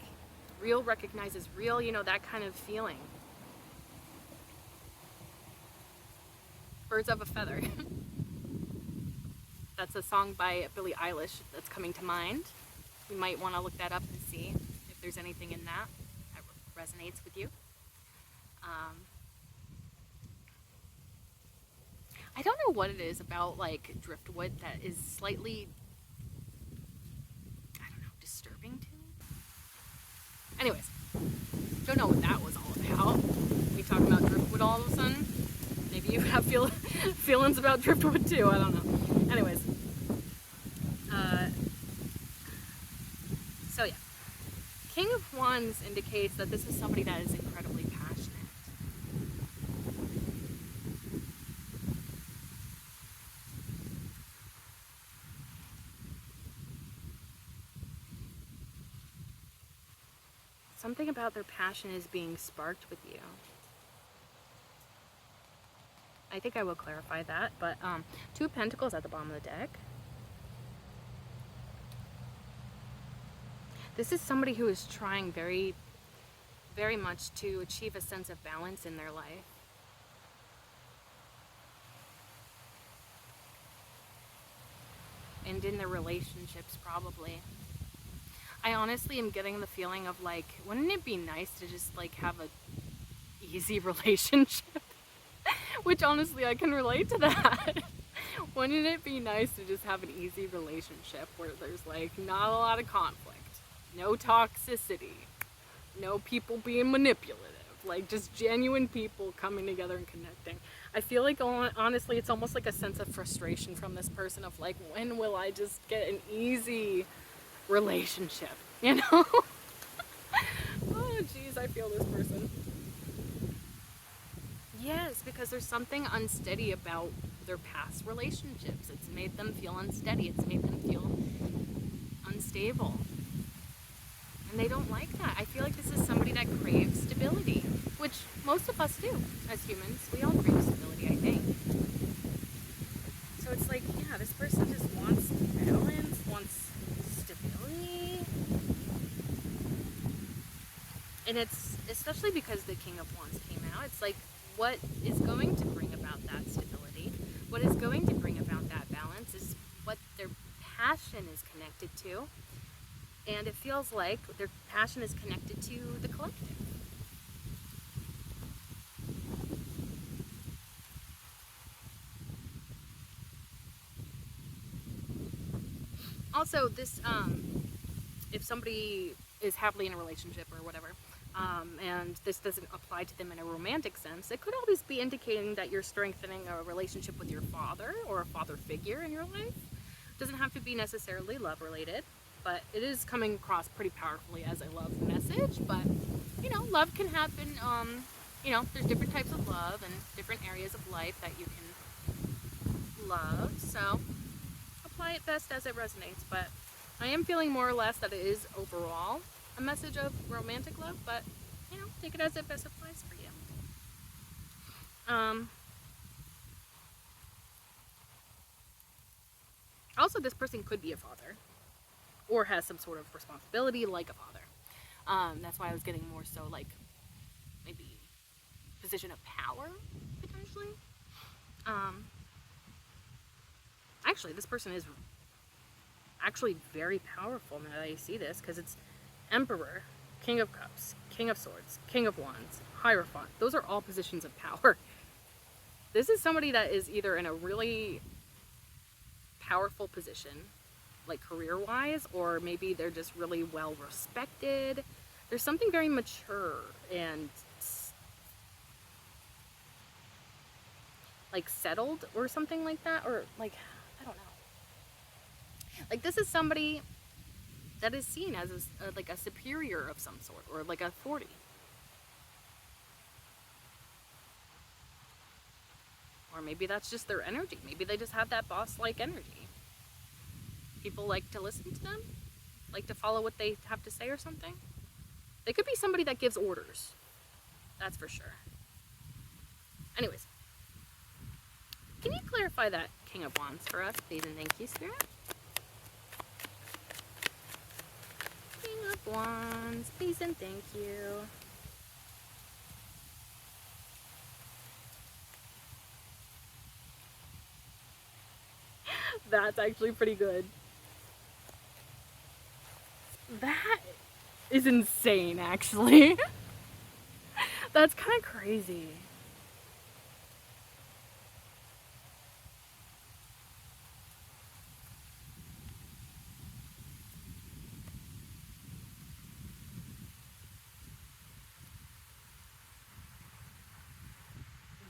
S1: real recognizes real, you know, that kind of feeling. Birds of a Feather. That's a song by Billie Eilish that's coming to mind. You might want to look that up and see if there's anything in that resonates with you. I don't know what it is about like driftwood that is slightly, I don't know, disturbing to me. Anyways, don't know what that was all about. We talking about driftwood all of a sudden. Maybe you have feelings about driftwood too. I don't know. Anyways, so yeah, King of Wands indicates that this is somebody that is incredibly passionate. Something about their passion is being sparked with you. I think I will clarify that, but Two of Pentacles at the bottom of the deck. This is somebody who is trying very, very much to achieve a sense of balance in their life. And in their relationships, probably. I honestly am getting the feeling of like, wouldn't it be nice to just like have a easy relationship? Which honestly, I can relate to that. Wouldn't it be nice to just have an easy relationship where there's like not a lot of conflict, no toxicity, no people being manipulative, like just genuine people coming together and connecting. I feel like honestly, it's almost like a sense of frustration from this person of like, when will I just get an easy relationship, you know? Oh geez, I feel this person. Yes, because there's something unsteady about their past relationships. It's made them feel unsteady. It's made them feel unstable. And they don't like that. I feel like this is somebody that craves stability, which most of us do as humans. We all crave stability, I think. So it's like, yeah, this person just wants balance, wants stability. And it's especially because the King of Wands came out, it's like, what is going to bring about that stability? What is going to bring about that balance is passion is connected to, and it feels like their passion is connected to the collective. Also, this if somebody is happily in a relationship or whatever, and this doesn't apply to them in a romantic sense, it could always be indicating that you're strengthening a relationship with your father or a father figure in your life. It doesn't have to be necessarily love related, but it is coming across pretty powerfully as a love message. But love can happen. There's different types of love and different areas of life that you can love. So apply it best as it resonates. But I am feeling more or less that it is overall a message of romantic love, but take it as it best applies for you. Also, this person could be a father or has some sort of responsibility like a father. That's why I was getting more so like maybe position of power potentially. Actually, this person is actually very powerful now that I see this, because it's Emperor, King of Cups, King of Swords, King of Wands, Hierophant. Those are all positions of power. This is somebody that is either in a really powerful position, like career-wise, or maybe they're just really well respected. There's something very mature and like settled or something like that, or like, I don't know. Like, this is somebody that is seen as like a superior of some sort, or like a 40. Or maybe that's just their energy. Maybe they just have that boss-like energy. People like to listen to them, like to follow what they have to say or something. They could be somebody that gives orders. That's for sure. Anyways, can you clarify that King of Wands for us, please, and thank you, Spirit? King of Wands, please and thank you. That's actually pretty good. That is insane, actually. That's kind of crazy.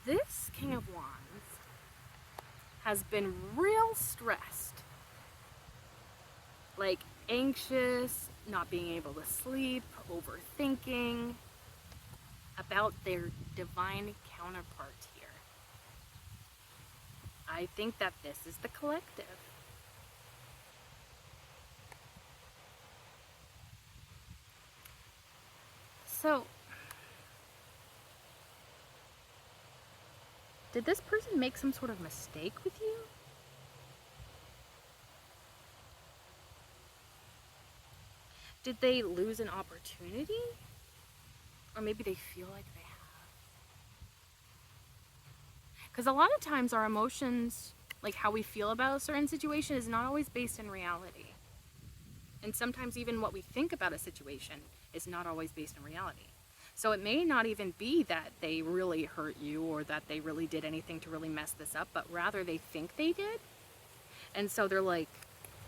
S1: This King of Wands has been real stressed. Like anxious, not being able to sleep, overthinking about their divine counterpart here. I think that this is the collective. So, did this person make some sort of mistake with you? Did they lose an opportunity? Or maybe they feel like they have. Because a lot of times our emotions, like how we feel about a certain situation, is not always based in reality. And sometimes even what we think about a situation is not always based in reality. So it may not even be that they really hurt you or that they really did anything to really mess this up, but rather they think they did. And so they're like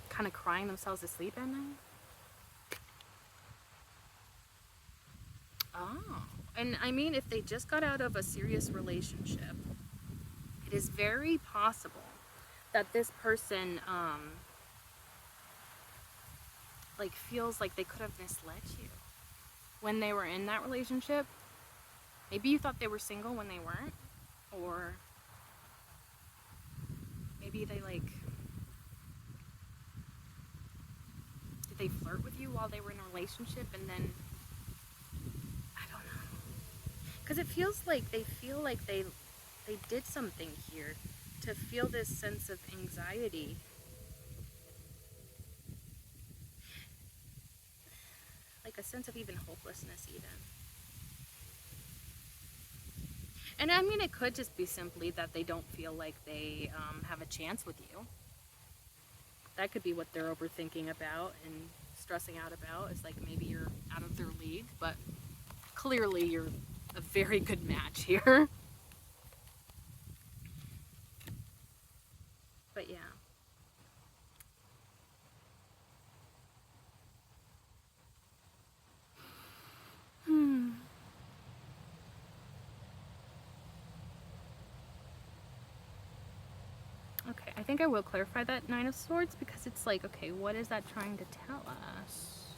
S1: kind of crying themselves to sleep at night. Oh, and I mean, if they just got out of a serious relationship, it is very possible that this person, like feels like they could have misled you when they were in that relationship. Maybe you thought they were single when they weren't, or maybe they did they flirt with you while they were in a relationship, and then I don't know, because it feels like they feel like they did something here to feel this sense of anxiety. Like a sense of even hopelessness even. And I mean, it could just be simply that they don't feel like they have a chance with you. That could be what they're overthinking about and stressing out about. Is like maybe you're out of their league, but clearly you're a very good match here. But yeah. Hmm. Okay, I think I will clarify that Nine of Swords because it's like, okay, what is that trying to tell us?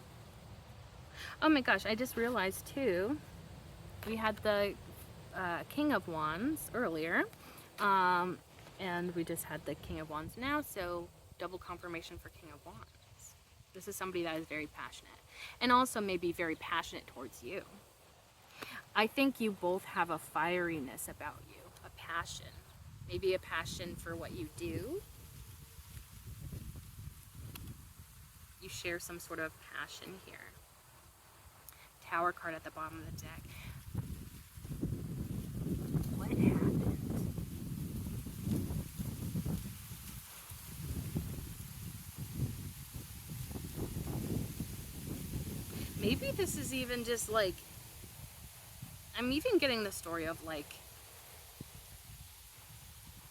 S1: Oh my gosh, I just realized too, we had the King of Wands earlier, um, and we just had the King of Wands now, so double confirmation for King of Wands. This is somebody that is very passionate, and also maybe very passionate towards you. I think you both have a fieriness about you, a passion. Maybe a passion for what you do. You share some sort of passion here. Tower card at the bottom of the deck. What happened? Maybe this is even just like, I'm even getting the story of like,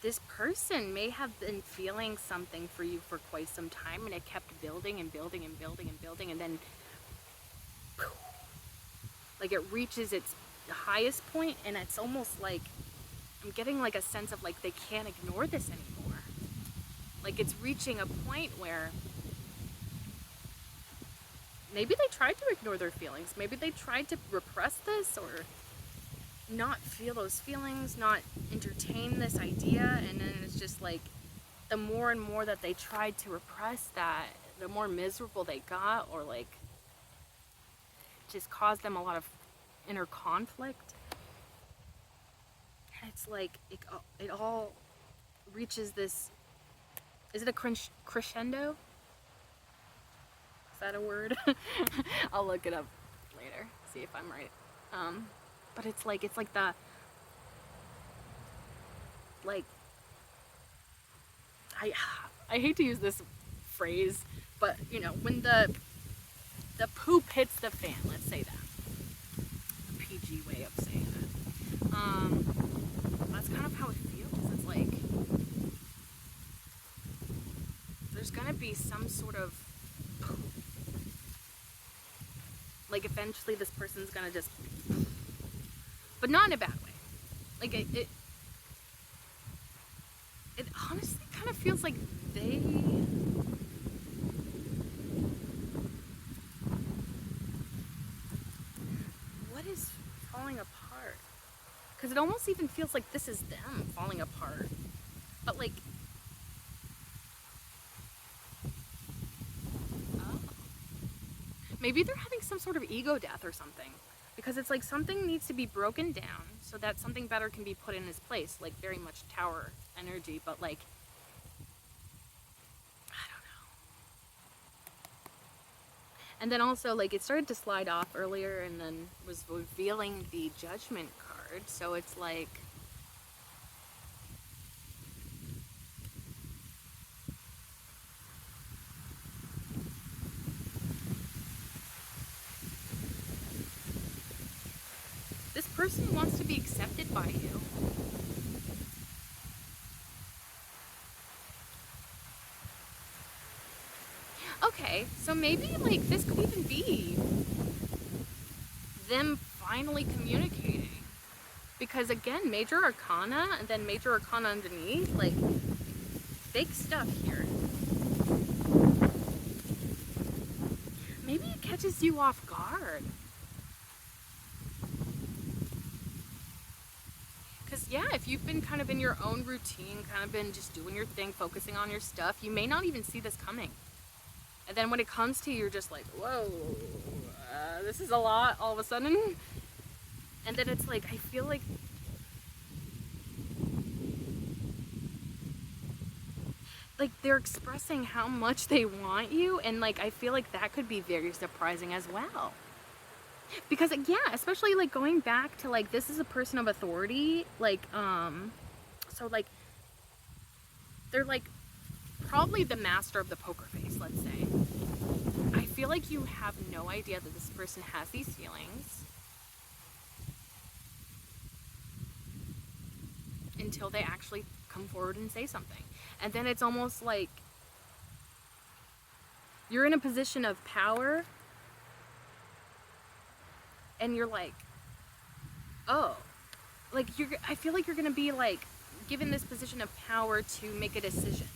S1: this person may have been feeling something for you for quite some time, and it kept building and building and building and building, and then like it reaches its highest point, and it's almost like I'm getting like a sense of like they can't ignore this anymore. Like it's reaching a point where maybe they tried to ignore their feelings, maybe they tried to repress this or not feel those feelings, not entertain this idea, and then it's just like the more and more that they tried to repress that, the more miserable they got, or like it just caused them a lot of inner conflict. And it's like it all reaches this, is it a crescendo? Is that a word? I'll look it up later, see if I'm right. But it's like the, like, I hate to use this phrase, but you know, when the poop hits the fan, let's say that. A PG way of saying that. That's kind of how it feels. It's like there's gonna be some sort of poop. Like eventually this person's gonna just, but not in a bad way. Like it honestly kind of feels like they, what is falling apart? Because it almost even feels like this is them falling apart. But like, oh, maybe they're having some sort of ego death or something. Because it's like something needs to be broken down so that something better can be put in its place. Like very much tower energy, but like, I don't know. And then also like it started to slide off earlier and then was revealing the Judgment card. So it's like, this person wants to be accepted by you. Okay, so maybe like this could even be them finally communicating. Because again, Major Arcana and then Major Arcana underneath, like big stuff here. Maybe it catches you off guard. Because yeah, if you've been kind of in your own routine, kind of been just doing your thing, focusing on your stuff, you may not even see this coming. And then when it comes to you, you're just like, whoa, this is a lot all of a sudden. And then it's like, I feel like they're expressing how much they want you, and like I feel like that could be very surprising as well. Because yeah, especially like going back to like this is a person of authority, like so like they're like probably the master of the poker face, let's say. I feel like you have no idea that this person has these feelings until they actually come forward and say something. And then it's almost like you're in a position of power and you're like, oh, like I feel like you're gonna be like given this position of power to make a decision.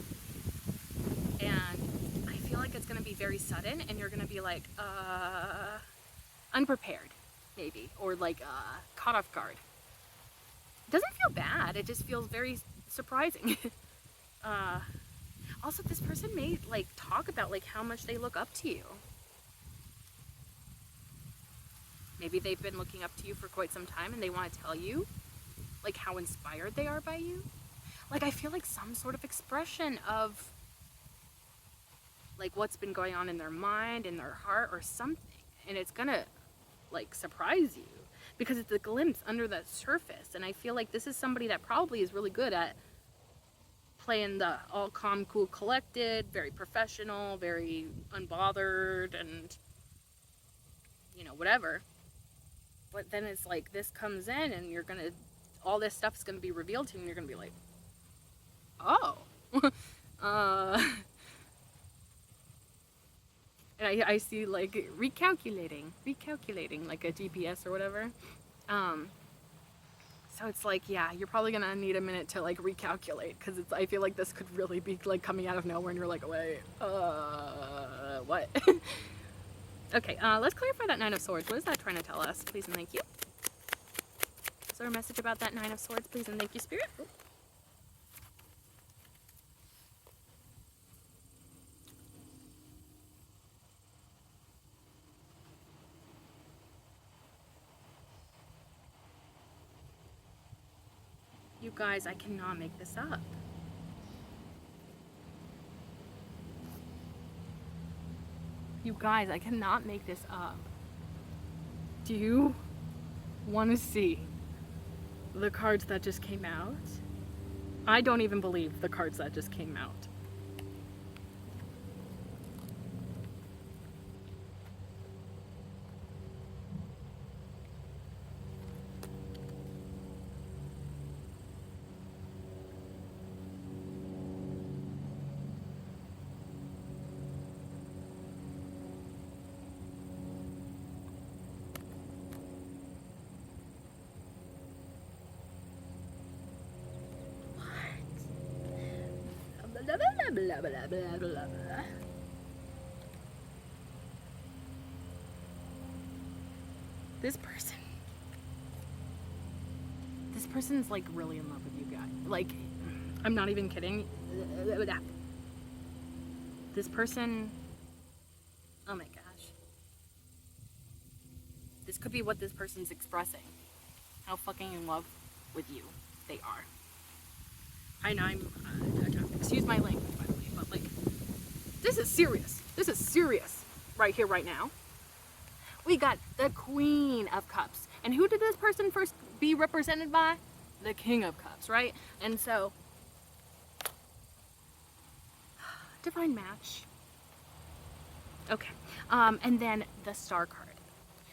S1: And I feel like it's gonna be very sudden and you're gonna be like, unprepared, maybe, or like caught off guard. It doesn't feel bad, it just feels very surprising. Also, this person may like talk about like how much they look up to you. Maybe they've been looking up to you for quite some time and they want to tell you like how inspired they are by you. Like, I feel like some sort of expression of like what's been going on in their mind, in their heart, or something. And it's gonna like surprise you because it's a glimpse under that surface. And I feel like this is somebody that probably is really good at playing the all calm, cool, collected, very professional, very unbothered, and you know, whatever. But then it's like this comes in and you're gonna, all this stuff's gonna be revealed to you and you're gonna be like, oh. And I see like recalculating like a GPS or whatever. So it's like, yeah, you're probably gonna need a minute to like recalculate because it's, I feel like this could really be like coming out of nowhere and you're like, wait, what? Okay, let's clarify that Nine of Swords. What is that trying to tell us? Please and thank you. Is there a message about that Nine of Swords? Please and thank you, Spirit. Ooh. You guys, I cannot make this up. You guys, I cannot make this up. Do you want to see the cards that just came out? I don't even believe the cards that just came out. Blah, blah, blah, blah, blah, blah, blah. This person's like really in love with you guys. Like, I'm not even kidding. This person, oh my gosh. This could be what this person's expressing. How fucking in love with you they are. I know excuse my language, by the way, but like, this is serious. This is serious right here, right now. We got the Queen of Cups. And who did this person first be represented by? The King of Cups, right? And so, divine match. Okay. And then the Star card.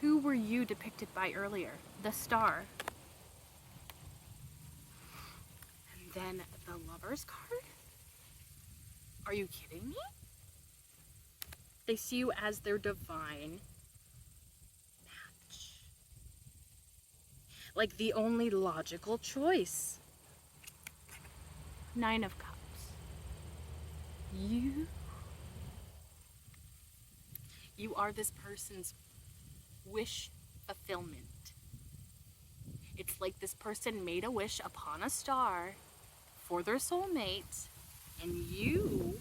S1: Who were you depicted by earlier? The Star. And then the Lover's card? Are you kidding me? They see you as their divine match. Like the only logical choice. Nine of Cups. You are this person's wish fulfillment. It's like this person made a wish upon a star for their soulmate, and you...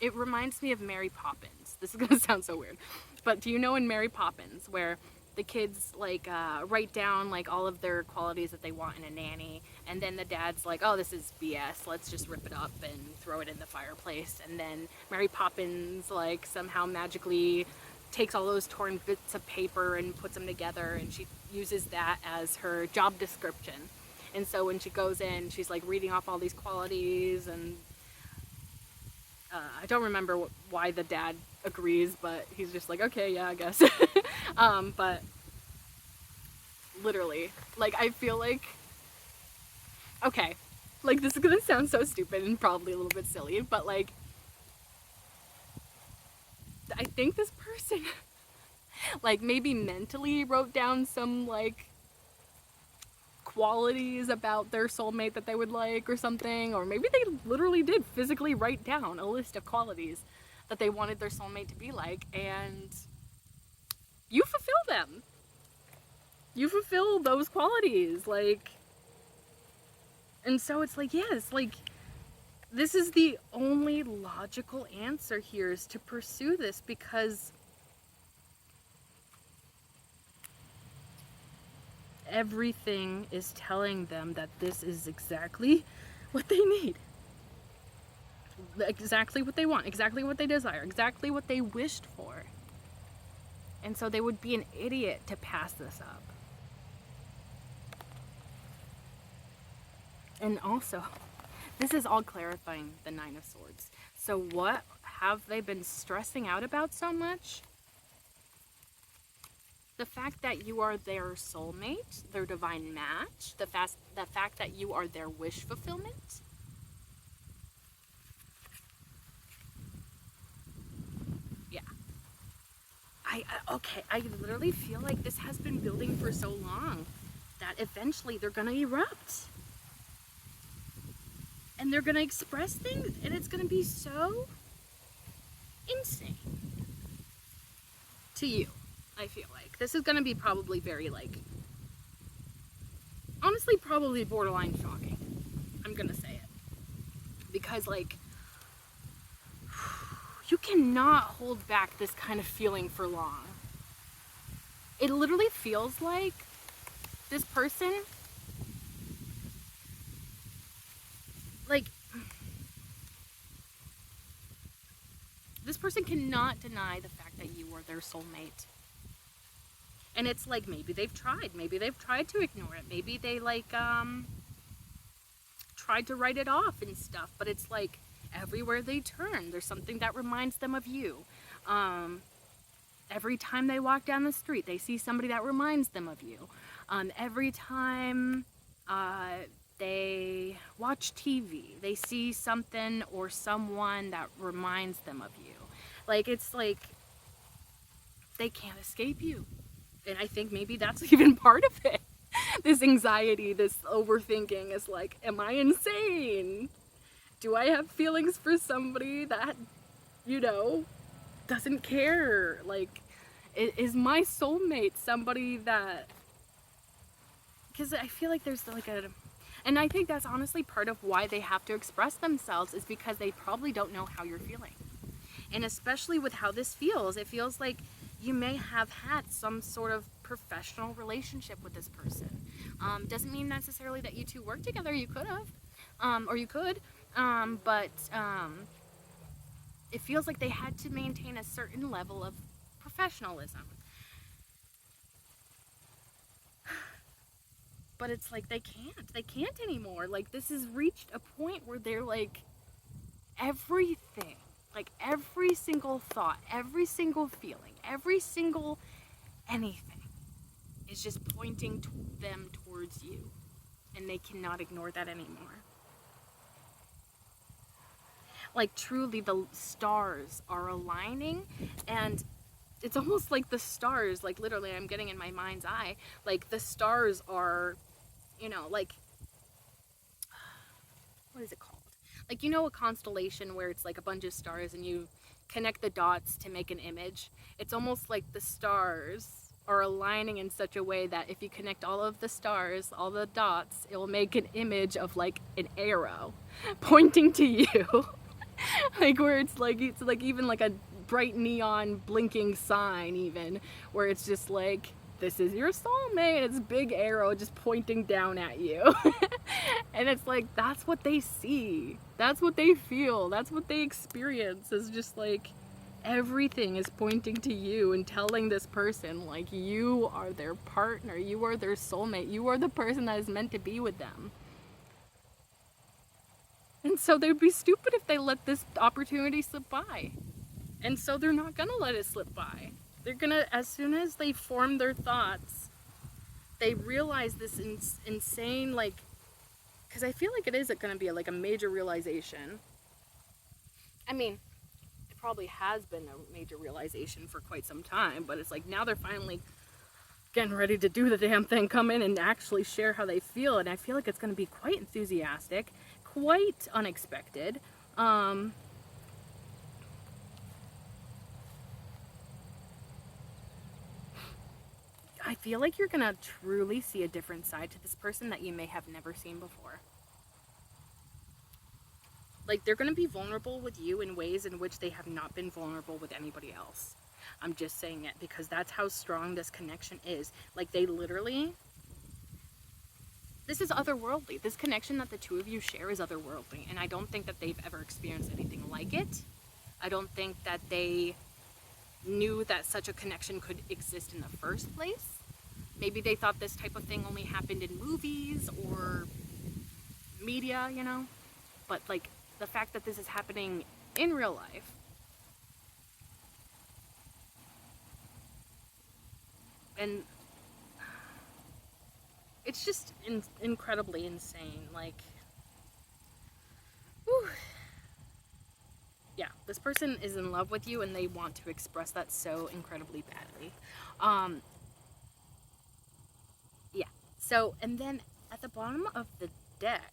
S1: It reminds me of Mary Poppins. This is gonna sound so weird, but do you know in Mary Poppins where the kids like write down like all of their qualities that they want in a nanny, and then the dad's like, oh, this is BS, let's just rip it up and throw it in the fireplace, and then Mary Poppins like somehow magically takes all those torn bits of paper and puts them together, and she uses that as her job description. And so when she goes in, she's like reading off all these qualities, and I don't remember why the dad agrees, but he's just like, okay, yeah, I guess. But literally, like, I feel like, okay, like, this is gonna sound so stupid and probably a little bit silly, but like, I think this person, like, maybe mentally wrote down some, like, qualities about their soulmate that they would like or something, or maybe they literally did physically write down a list of qualities that they wanted their soulmate to be like, and you fulfill them. You fulfill those qualities, like, and so it's like, yes, like, this is the only logical answer here, is to pursue this, because everything is telling them that this is exactly what they need, exactly what they want, exactly what they desire, exactly what they wished for. And so they would be an idiot to pass this up. And also, this is all clarifying the Nine of Swords. So what have they been stressing out about so much? The fact that you are their soulmate, their divine match, the fact that you are their wish fulfillment. Yeah. I literally feel like this has been building for so long that eventually they're gonna erupt. And they're gonna express things, and it's gonna be so insane to you. I feel like this is gonna be probably very, like, honestly, probably borderline shocking. I'm gonna say it, because, like, you cannot hold back this kind of feeling for long. It literally feels like this person, like, this person cannot deny the fact that you are their soulmate. And it's like, maybe they've tried to ignore it, maybe they, like, tried to write it off and stuff, but it's like, everywhere they turn, there's something that reminds them of you. Every time they walk down the street, they see somebody that reminds them of you. Every time they watch TV, they see something or someone that reminds them of you. Like, it's like, they can't escape you. And I think maybe that's even part of it. This anxiety, this overthinking is like, am I insane? Do I have feelings for somebody that, you know, doesn't care? Like, is my soulmate somebody that, because I feel like there's like and I think that's honestly part of why they have to express themselves, is because they probably don't know how you're feeling. And especially with how this feels, it feels like you may have had some sort of professional relationship with this person. Doesn't mean necessarily that you two work together. You could have, or you could, but it feels like they had to maintain a certain level of professionalism. But it's like, they can't anymore. Like, this has reached a point where they're like, everything, like, every single thought, every single feeling, every single anything is just pointing them towards you, and they cannot ignore that anymore. Like, truly, the stars are aligning, and it's almost like the stars, like, literally, I'm getting in my mind's eye, like, the stars are, you know, like, what is it called? Like, you know, a constellation where it's like a bunch of stars and you connect the dots to make an image. It's almost like the stars are aligning in such a way that if you connect all of the stars, all the dots, it will make an image of, like, an arrow pointing to you. Like, where it's like even like a bright neon blinking sign, even, where it's just like, this is your soulmate. It's a big arrow just pointing down at you. And it's like, that's what they see. That's what they feel. That's what they experience, is just like, everything is pointing to you and telling this person, like, you are their partner, you are their soulmate, you are the person that is meant to be with them. And so they'd be stupid if they let this opportunity slip by. And so they're not gonna let it slip by. They're gonna, as soon as they form their thoughts, they realize this insane, like, because I feel like it is gonna be like a major realization. I mean, it probably has been a major realization for quite some time, but it's like now they're finally getting ready to do the damn thing, come in and actually share how they feel. And I feel like it's gonna be quite enthusiastic, quite unexpected. I feel like you're gonna truly see a different side to this person that you may have never seen before. Like, they're gonna be vulnerable with you in ways in which they have not been vulnerable with anybody else. I'm just saying it because that's how strong this connection is. Like, they literally, this is otherworldly. This connection that the two of you share is otherworldly, and I don't think that they've ever experienced anything like it. I don't think that they knew that such a connection could exist in the first place. Maybe they thought this type of thing only happened in movies or media, you know? But, like, the fact that this is happening in real life, and it's just incredibly insane. Like, whew. Yeah, this person is in love with you and they want to express that so incredibly badly. Yeah, so, and then at the bottom of the deck,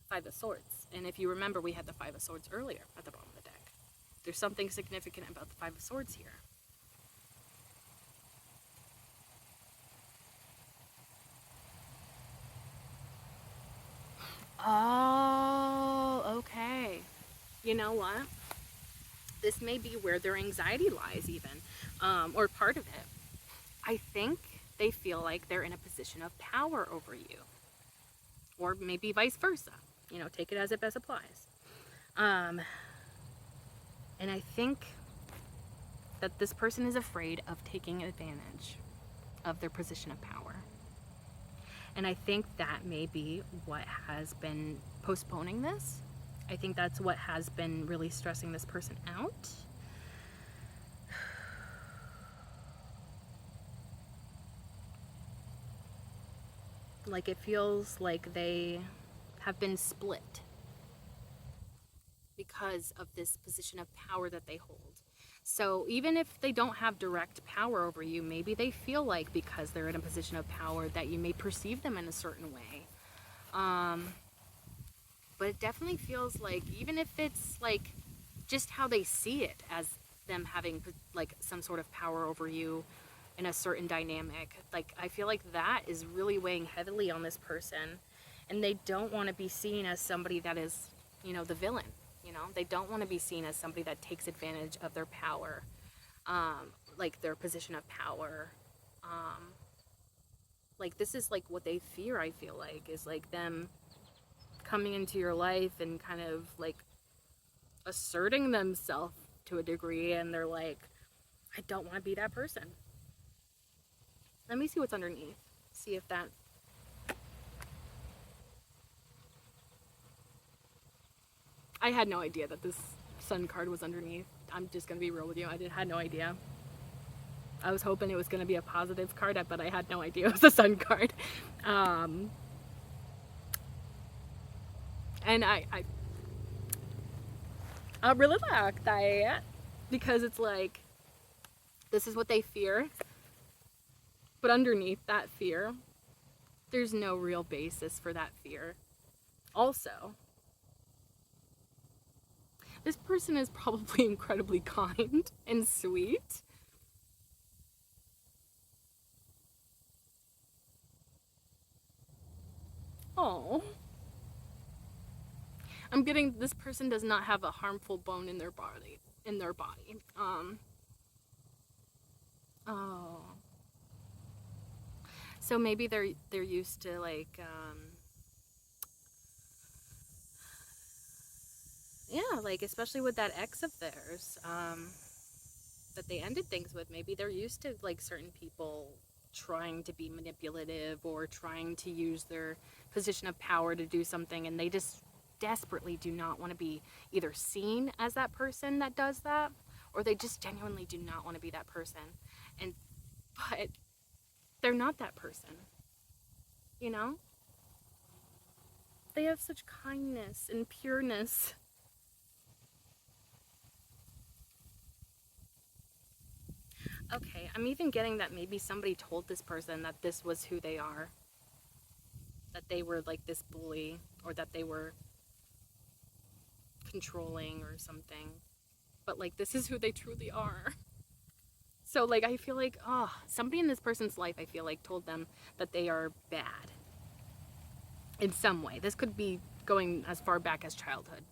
S1: Five of Swords. And if you remember, we had the Five of Swords earlier at the bottom of the deck. There's something significant about the Five of Swords here. Oh, okay. You know what? This may be where their anxiety lies, even, or part of it. I think they feel like they're in a position of power over you, or maybe vice versa. You know, take it as it best applies. And I think that this person is afraid of taking advantage of their position of power. And I think that may be what has been postponing this. I think that's what has been really stressing this person out. Like, it feels like they have been split because of this position of power that they hold. So even if they don't have direct power over you, maybe they feel like because they're in a position of power that you may perceive them in a certain way. But it definitely feels like, even if it's like just how they see it as them having like some sort of power over you in a certain dynamic, like, I feel like that is really weighing heavily on this person, and they don't want to be seen as somebody that is, you know, the villain. You know, they don't want to be seen as somebody that takes advantage of their power, like their position of power. Like, this is like what they fear, I feel like, is like them coming into your life and kind of like asserting themselves to a degree, and they're like, I don't want to be that person. Let me see what's underneath. See if that... I had no idea that this sun card was underneath. I'm just going to be real with you. I had no idea. I was hoping it was going to be a positive card, but I had no idea it was a sun card. And I really like that, because it's like, this is what they fear, but underneath that fear, there's no real basis for that fear. Also, this person is probably incredibly kind and sweet. Oh, I'm getting, this person does not have a harmful bone in their body. Oh. So maybe they're used to, like, Yeah, like especially with that ex of theirs, that they ended things with. Maybe they're used to like certain people trying to be manipulative or trying to use their position of power to do something, and they just desperately do not want to be either seen as that person that does that, or they just genuinely do not want to be that person. And but they're not that person, you know? They have such kindness and pureness. Okay, I'm even getting that maybe somebody told this person that this was who they are, that they were like this bully, or that they were controlling or something. But like, this is who they truly are. So, like, I feel like, oh, somebody in this person's life, I feel like, told them that they are bad in some way. This could be going as far back as childhood.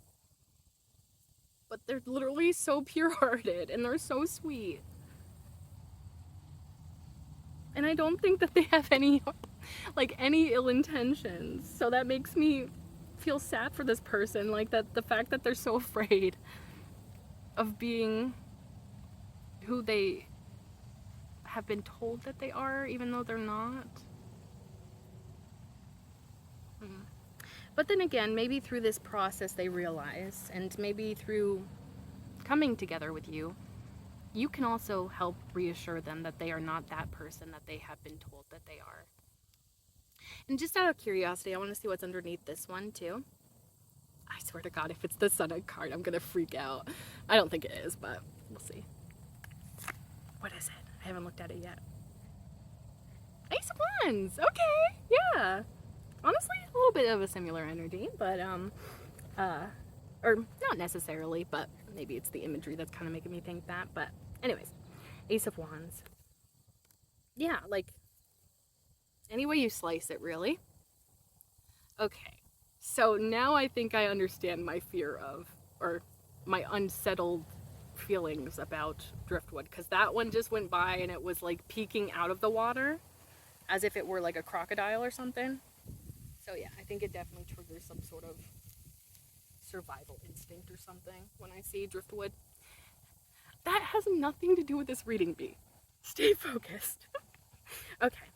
S1: But they're literally so pure hearted and they're so sweet. And I don't think that they have any, like, any ill intentions. So that makes me feel sad for this person. Like, that the fact that they're so afraid of being who they have been told that they are, even though they're not. Mm. But then again, maybe through this process they realize, and maybe through coming together with you, you can also help reassure them that they are not that person that they have been told that they are. And just out of curiosity, I want to see what's underneath this one too. I swear to God, if it's the Sun card, I'm gonna freak out. I don't think it is, but we'll see. What is it? I haven't looked at it yet. Ace of Wands. Okay, yeah. Honestly, a little bit of a similar energy, but uh, or not necessarily, but maybe it's the imagery that's kind of making me think that. But anyways, Ace of Wands. Yeah, like any way you slice it, really. Okay, so now I think I understand my fear of, or my unsettled feelings about driftwood, because that one just went by and it was like peeking out of the water as if it were like a crocodile or something. So yeah, I think it definitely triggers some sort of survival instinct or something when I see driftwood. That has nothing to do with this reading, B. Stay focused. Okay.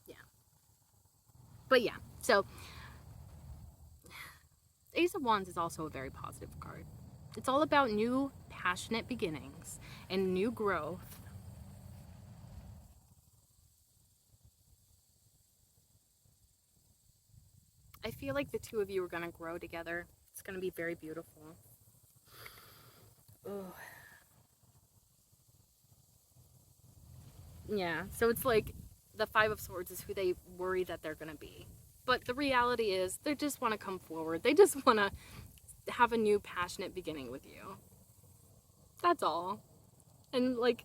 S1: Yeah. But yeah, so Ace of Wands is also a very positive card. It's all about new, passionate beginnings and new growth. I feel like the two of you are going to grow together. It's going to be very beautiful. Ugh. Yeah, so it's like the Five of Swords is who they worry that they're going to be. But the reality is, they just want to come forward. They just want to have a new, passionate beginning with you. That's all. And, like,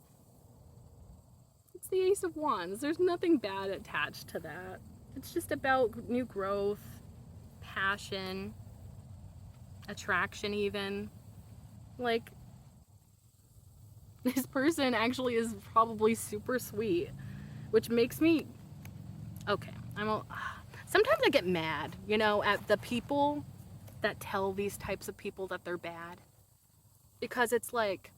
S1: it's the Ace of Wands. There's nothing bad attached to that. It's just about new growth, passion, attraction, even. Like, this person actually is probably super sweet, which makes me. Okay, sometimes I get mad, you know, at the people that tell these types of people that they're bad. Because it's like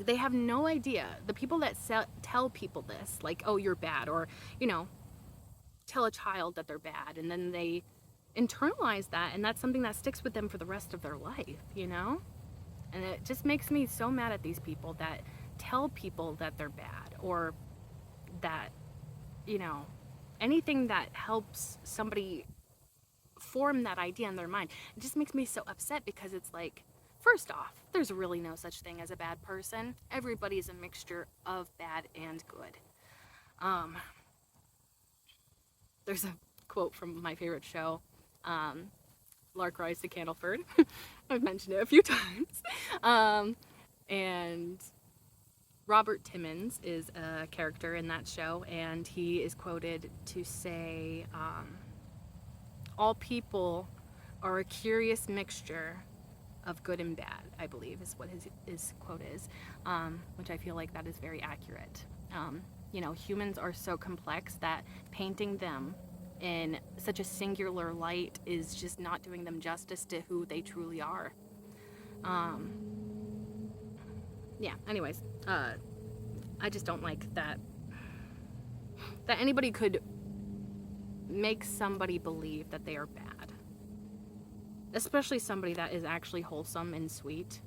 S1: they have no idea. The people that tell people this, like, oh, you're bad, or, you know, tell a child that they're bad, and then they internalize that, and that's something that sticks with them for the rest of their life, you know? And it just makes me so mad at these people that tell people that they're bad, or that, you know, anything that helps somebody form that idea in their mind. It just makes me so upset because it's like, first off, there's really no such thing as a bad person. Everybody is a mixture of bad and good. There's a quote from my favorite show, Lark Rise to Candleford. I've mentioned it a few times. And Robert Timmons is a character in that show, and he is quoted to say, all people are a curious mixture of good and bad, I believe is what his quote is, which I feel like that is very accurate. You know, humans are so complex that painting them in such a singular light is just not doing them justice to who they truly are. Um, yeah, anyways, I just don't like that anybody could make somebody believe that they are bad. Especially somebody that is actually wholesome and sweet.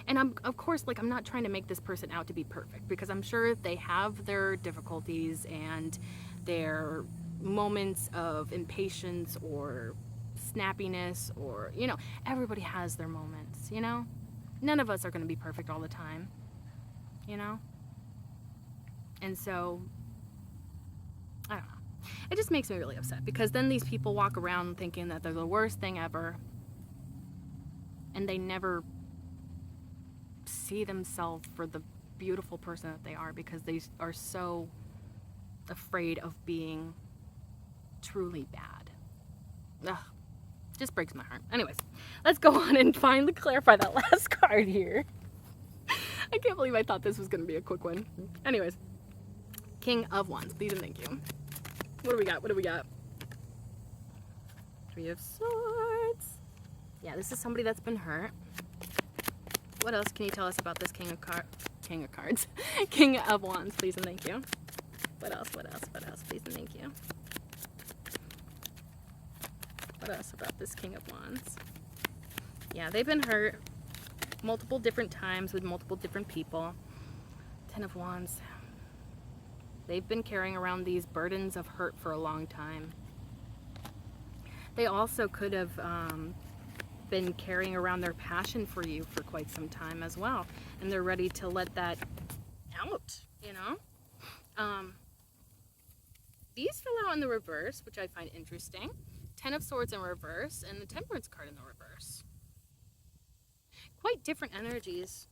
S1: And of course, like, I'm not trying to make this person out to be perfect, because I'm sure they have their difficulties and their moments of impatience or snappiness, or, everybody has their moments, None of us are going to be perfect all the time, you know? And so, I don't know. It just makes me really upset, because then these people walk around thinking that they're the worst thing ever, and they never see themselves for the beautiful person that they are, because they are so afraid of being truly bad. Ugh, just breaks my heart. Anyways, let's go on and finally clarify that last card here. I can't believe I thought this was going to be a quick one. Anyways, King of Wands, please and thank you. What do we got? What do we got? Three of Swords. Yeah, this is somebody that's been hurt. What else can you tell us about this King of Cards? King of Wands, please and thank you. What else, please and thank you. What else about this King of Wands? Yeah, they've been hurt multiple different times with multiple different people. Ten of Wands. They've been carrying around these burdens of hurt for a long time. They also could have been carrying around their passion for you for quite some time as well. And they're ready to let that out, These fell out in the reverse, which I find interesting. Ten of Swords in reverse, and the Temperance card in the reverse. Quite different energies.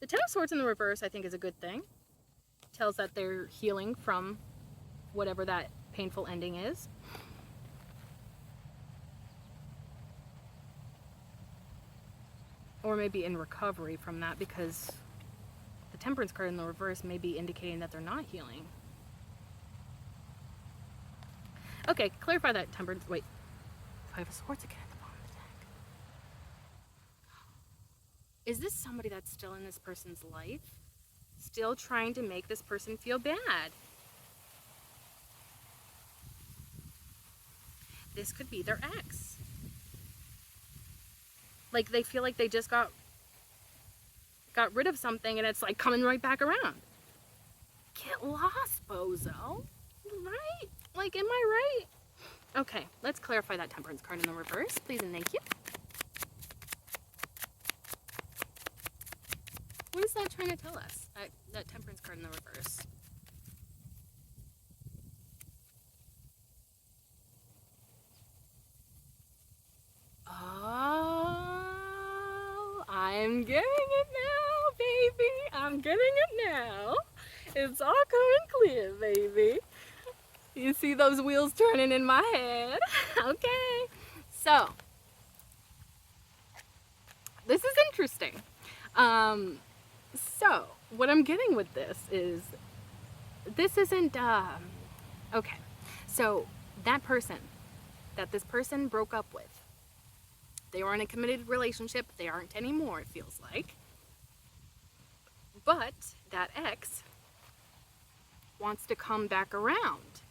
S1: The Ten of Swords in the reverse, I think, is a good thing. Tells that they're healing from whatever that painful ending is. Or maybe in recovery from that, because the Temperance card in the reverse may be indicating that they're not healing. Okay, clarify that Temperance. Wait, Five of Swords again at the bottom of the deck. Is this somebody that's still in this person's life? Still trying to make this person feel bad? This could be their ex. Like, they feel like they just got rid of something, and it's like coming right back around. Get lost, bozo. Right? Like, am I right? Okay, let's clarify that Temperance card in the reverse, please and thank you. What is that trying to tell us? That Temperance card in the reverse. Oh, I'm getting it now, baby. I'm getting it now. It's all coming clear, baby. You see those wheels turning in my head? Okay. So, this is interesting. So, what I'm getting with this isn't, okay. So, that this person broke up with, they were in a committed relationship. They aren't anymore, it feels like. But that ex wants to come back around.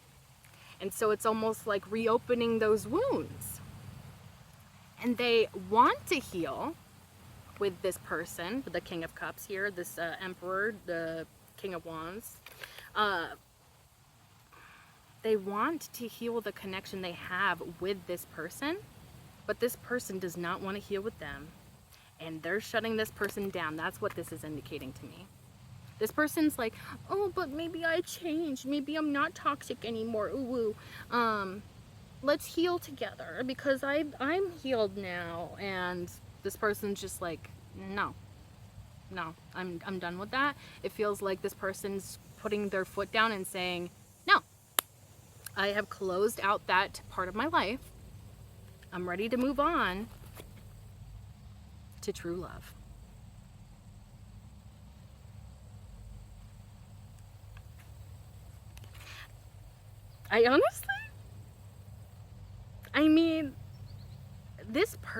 S1: And so it's almost like reopening those wounds. And they want to heal with this person, with the King of Cups here, this Emperor, the King of Wands. They want to heal the connection they have with this person, but this person does not want to heal with them. And they're shutting this person down. That's what this is indicating to me. This person's like, oh, but maybe I changed. Maybe I'm not toxic anymore. Ooh, ooh. Let's heal together, because I'm healed now. And this person's just like, no, I'm done with that. It feels like this person's putting their foot down and saying, no, I have closed out that part of my life. I'm ready to move on to true love. I honestly,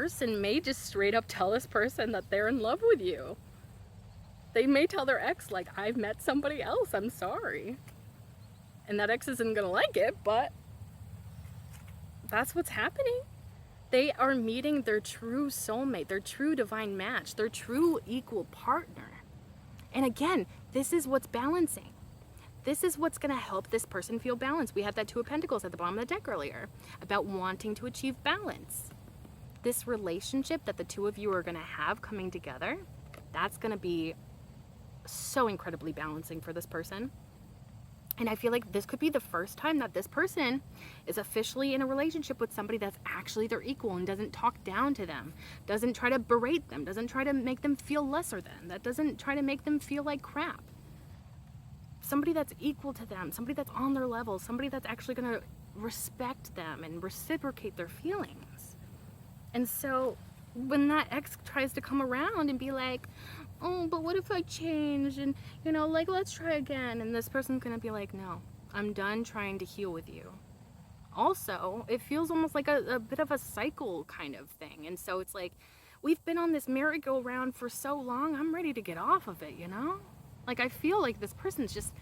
S1: person may just straight up tell this person that they're in love with you. They may tell their ex, like, I've met somebody else, I'm sorry. And that ex isn't gonna like it, but that's what's happening. They are meeting their true soulmate, their true divine match, their true equal partner. And again, this is what's balancing. This is what's going to help this person feel balanced. We had that Two of Pentacles at the bottom of the deck earlier about wanting to achieve balance. This relationship that the two of you are going to have coming together, that's going to be so incredibly balancing for this person. And I feel like this could be the first time that this person is officially in a relationship with somebody that's actually their equal and doesn't talk down to them, doesn't try to berate them, doesn't try to make them feel lesser than, that doesn't try to make them feel like crap. Somebody that's equal to them, somebody that's on their level, somebody that's actually going to respect them and reciprocate their feelings. And so when that ex tries to come around and be like, oh, but what if I change? And, you know, like, let's try again. And this person's going to be like, no, I'm done trying to heal with you. Also, it feels almost like a bit of a cycle kind of thing. And so it's like, we've been on this merry-go-round for so long, I'm ready to get off of it, you know? Like, I feel like this person's just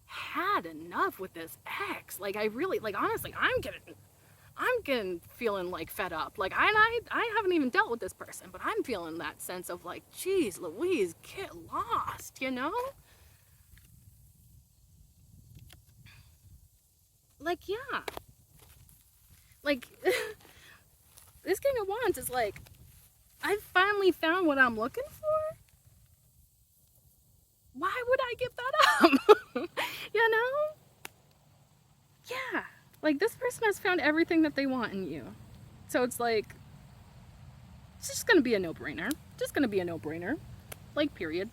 S1: had enough with this ex. Like, I really, like, honestly, I'm getting feeling like fed up. Like, I haven't even dealt with this person, but I'm feeling that sense of like, geez, Louise, get lost, you know? Like, yeah. Like, this King of Wands is like, I finally found what I'm looking for. Why would I give that up? You know? Yeah. Like, this person has found everything that they want in you. So it's like, it's just gonna be a no-brainer. Just gonna be a no-brainer. Like, period.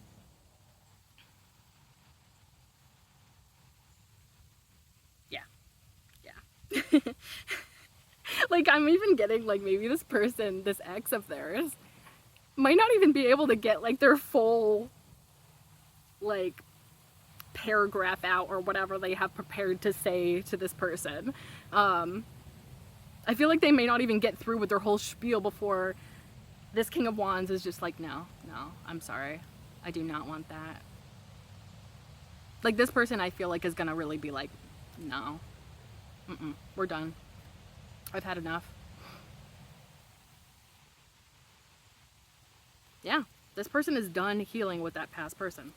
S1: Yeah. Yeah. Like, I'm even getting, like, maybe this person, this ex of theirs, might not even be able to get, like, their full, like, paragraph out or whatever they have prepared to say to this person. I feel like they may not even get through with their whole spiel before this King of Wands is just like, no, I'm sorry. I do not want that. Like, this person I feel like is gonna really be like, no, we're done. I've had enough. Yeah, this person is done healing with that past person.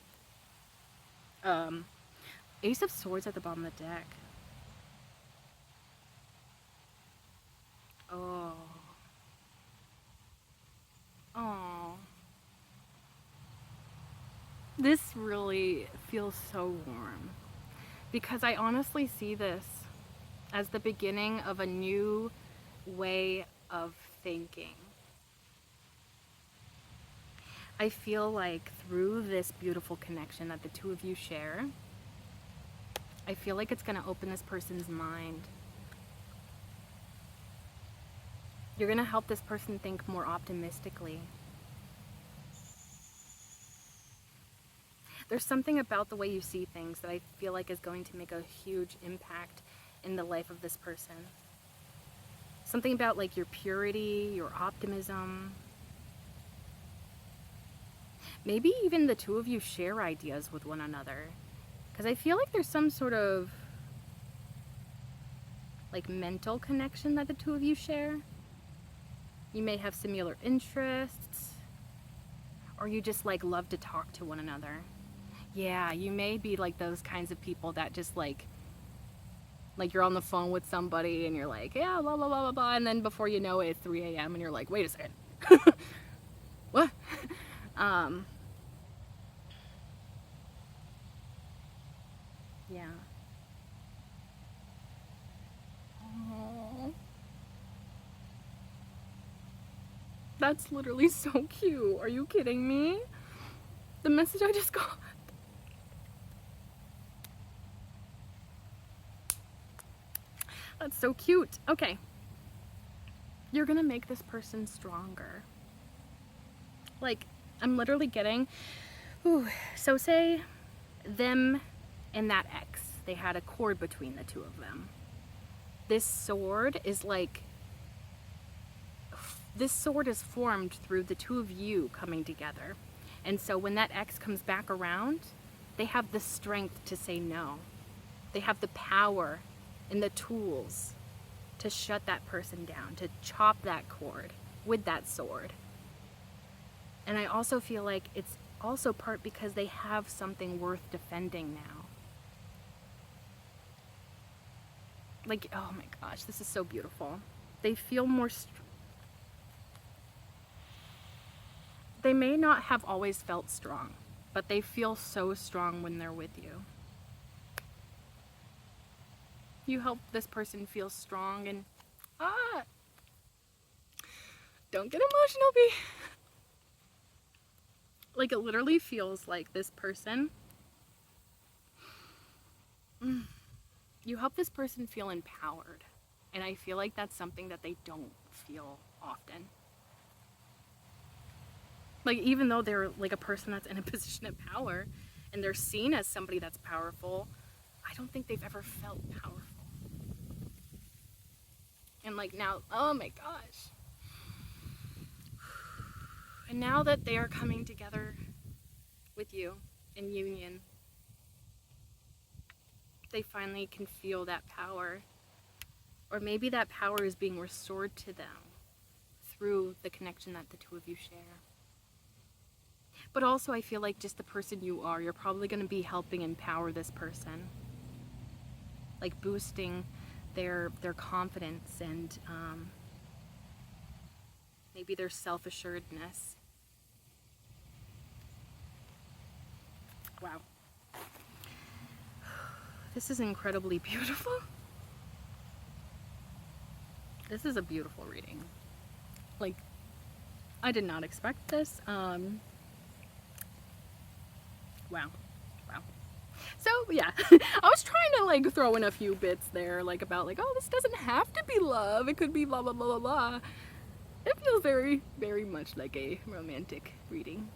S1: Ace of Swords at the bottom of the deck. Oh. Oh. This really feels so warm. Because I honestly see this as the beginning of a new way of thinking. I feel like through this beautiful connection that the two of you share, I feel like it's going to open this person's mind. You're going to help this person think more optimistically. There's something about the way you see things that I feel like is going to make a huge impact in the life of this person. Something about like your purity, your optimism. Maybe even the two of you share ideas with one another. Because I feel like there's some sort of like mental connection that the two of you share. You may have similar interests. Or you just like love to talk to one another. Yeah, you may be like those kinds of people that just like you're on the phone with somebody and you're like, yeah, blah, blah, blah, blah, blah. And then before you know it, it's 3 a.m. and you're like, wait a second. What? Yeah. Aww. That's literally so cute. Are you kidding me? The message I just got. That's so cute. Okay. You're gonna make this person stronger. Like, I'm literally getting, so say them and that ex, they had a cord between the two of them. This sword is like this sword is formed through the two of you coming together. And so when that ex comes back around, they have the strength to say no. They have the power and the tools to shut that person down, to chop that cord with that sword. And I also feel like it's also part because they have something worth defending now. Like, oh my gosh, this is so beautiful. They feel more they may not have always felt strong, but they feel so strong when they're with you. You help this person feel strong and don't get emotional, B. Like, it literally feels like this person, you help this person feel empowered. And I feel like that's something that they don't feel often. Like, even though they're like a person that's in a position of power and they're seen as somebody that's powerful, I don't think they've ever felt powerful. And like now, oh my gosh. And now that they are coming together with you in union, they finally can feel that power. Or maybe that power is being restored to them through the connection that the two of you share. But also I feel like just the person you are, you're probably going to be helping empower this person. Like boosting their confidence and maybe their self-assuredness. Wow. This is incredibly beautiful. This is a beautiful reading. Like, I did not expect this. Wow. Wow. So, yeah. I was trying to, like, throw in a few bits there, like, about, like, oh, this doesn't have to be love. It could be blah, blah, blah, blah, blah. It feels very, very much like a romantic reading.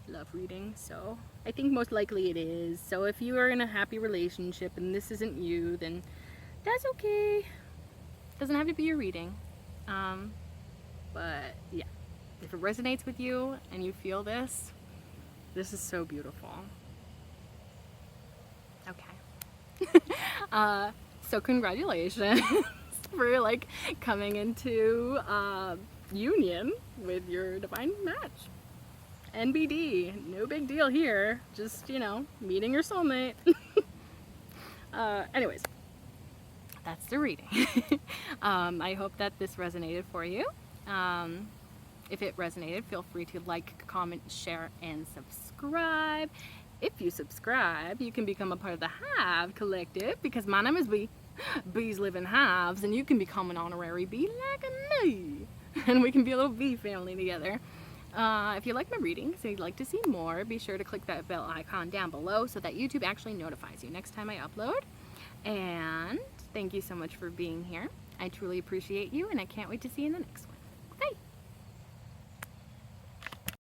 S1: Love reading. So, I think most likely it is. So, if you are in a happy relationship and this isn't you, then that's okay. Doesn't have to be your reading. But, yeah. If it resonates with you and you feel this is so beautiful. Okay. So congratulations for like coming into union with your divine match. NBD, no big deal here. Just, you know, meeting your soulmate. Anyways, that's the reading. I hope that this resonated for you. If it resonated, feel free to like, comment, share, and subscribe. If you subscribe, you can become a part of the Hive Collective, because my name is Bee. Bees live in hives, and you can become an honorary bee like me. And we can be a little bee family together. If you like my readings and you'd like to see more, be sure to click that bell icon down below so that YouTube actually notifies you next time I upload. And thank you so much for being here. I truly appreciate you, and I can't wait to see you in the next one.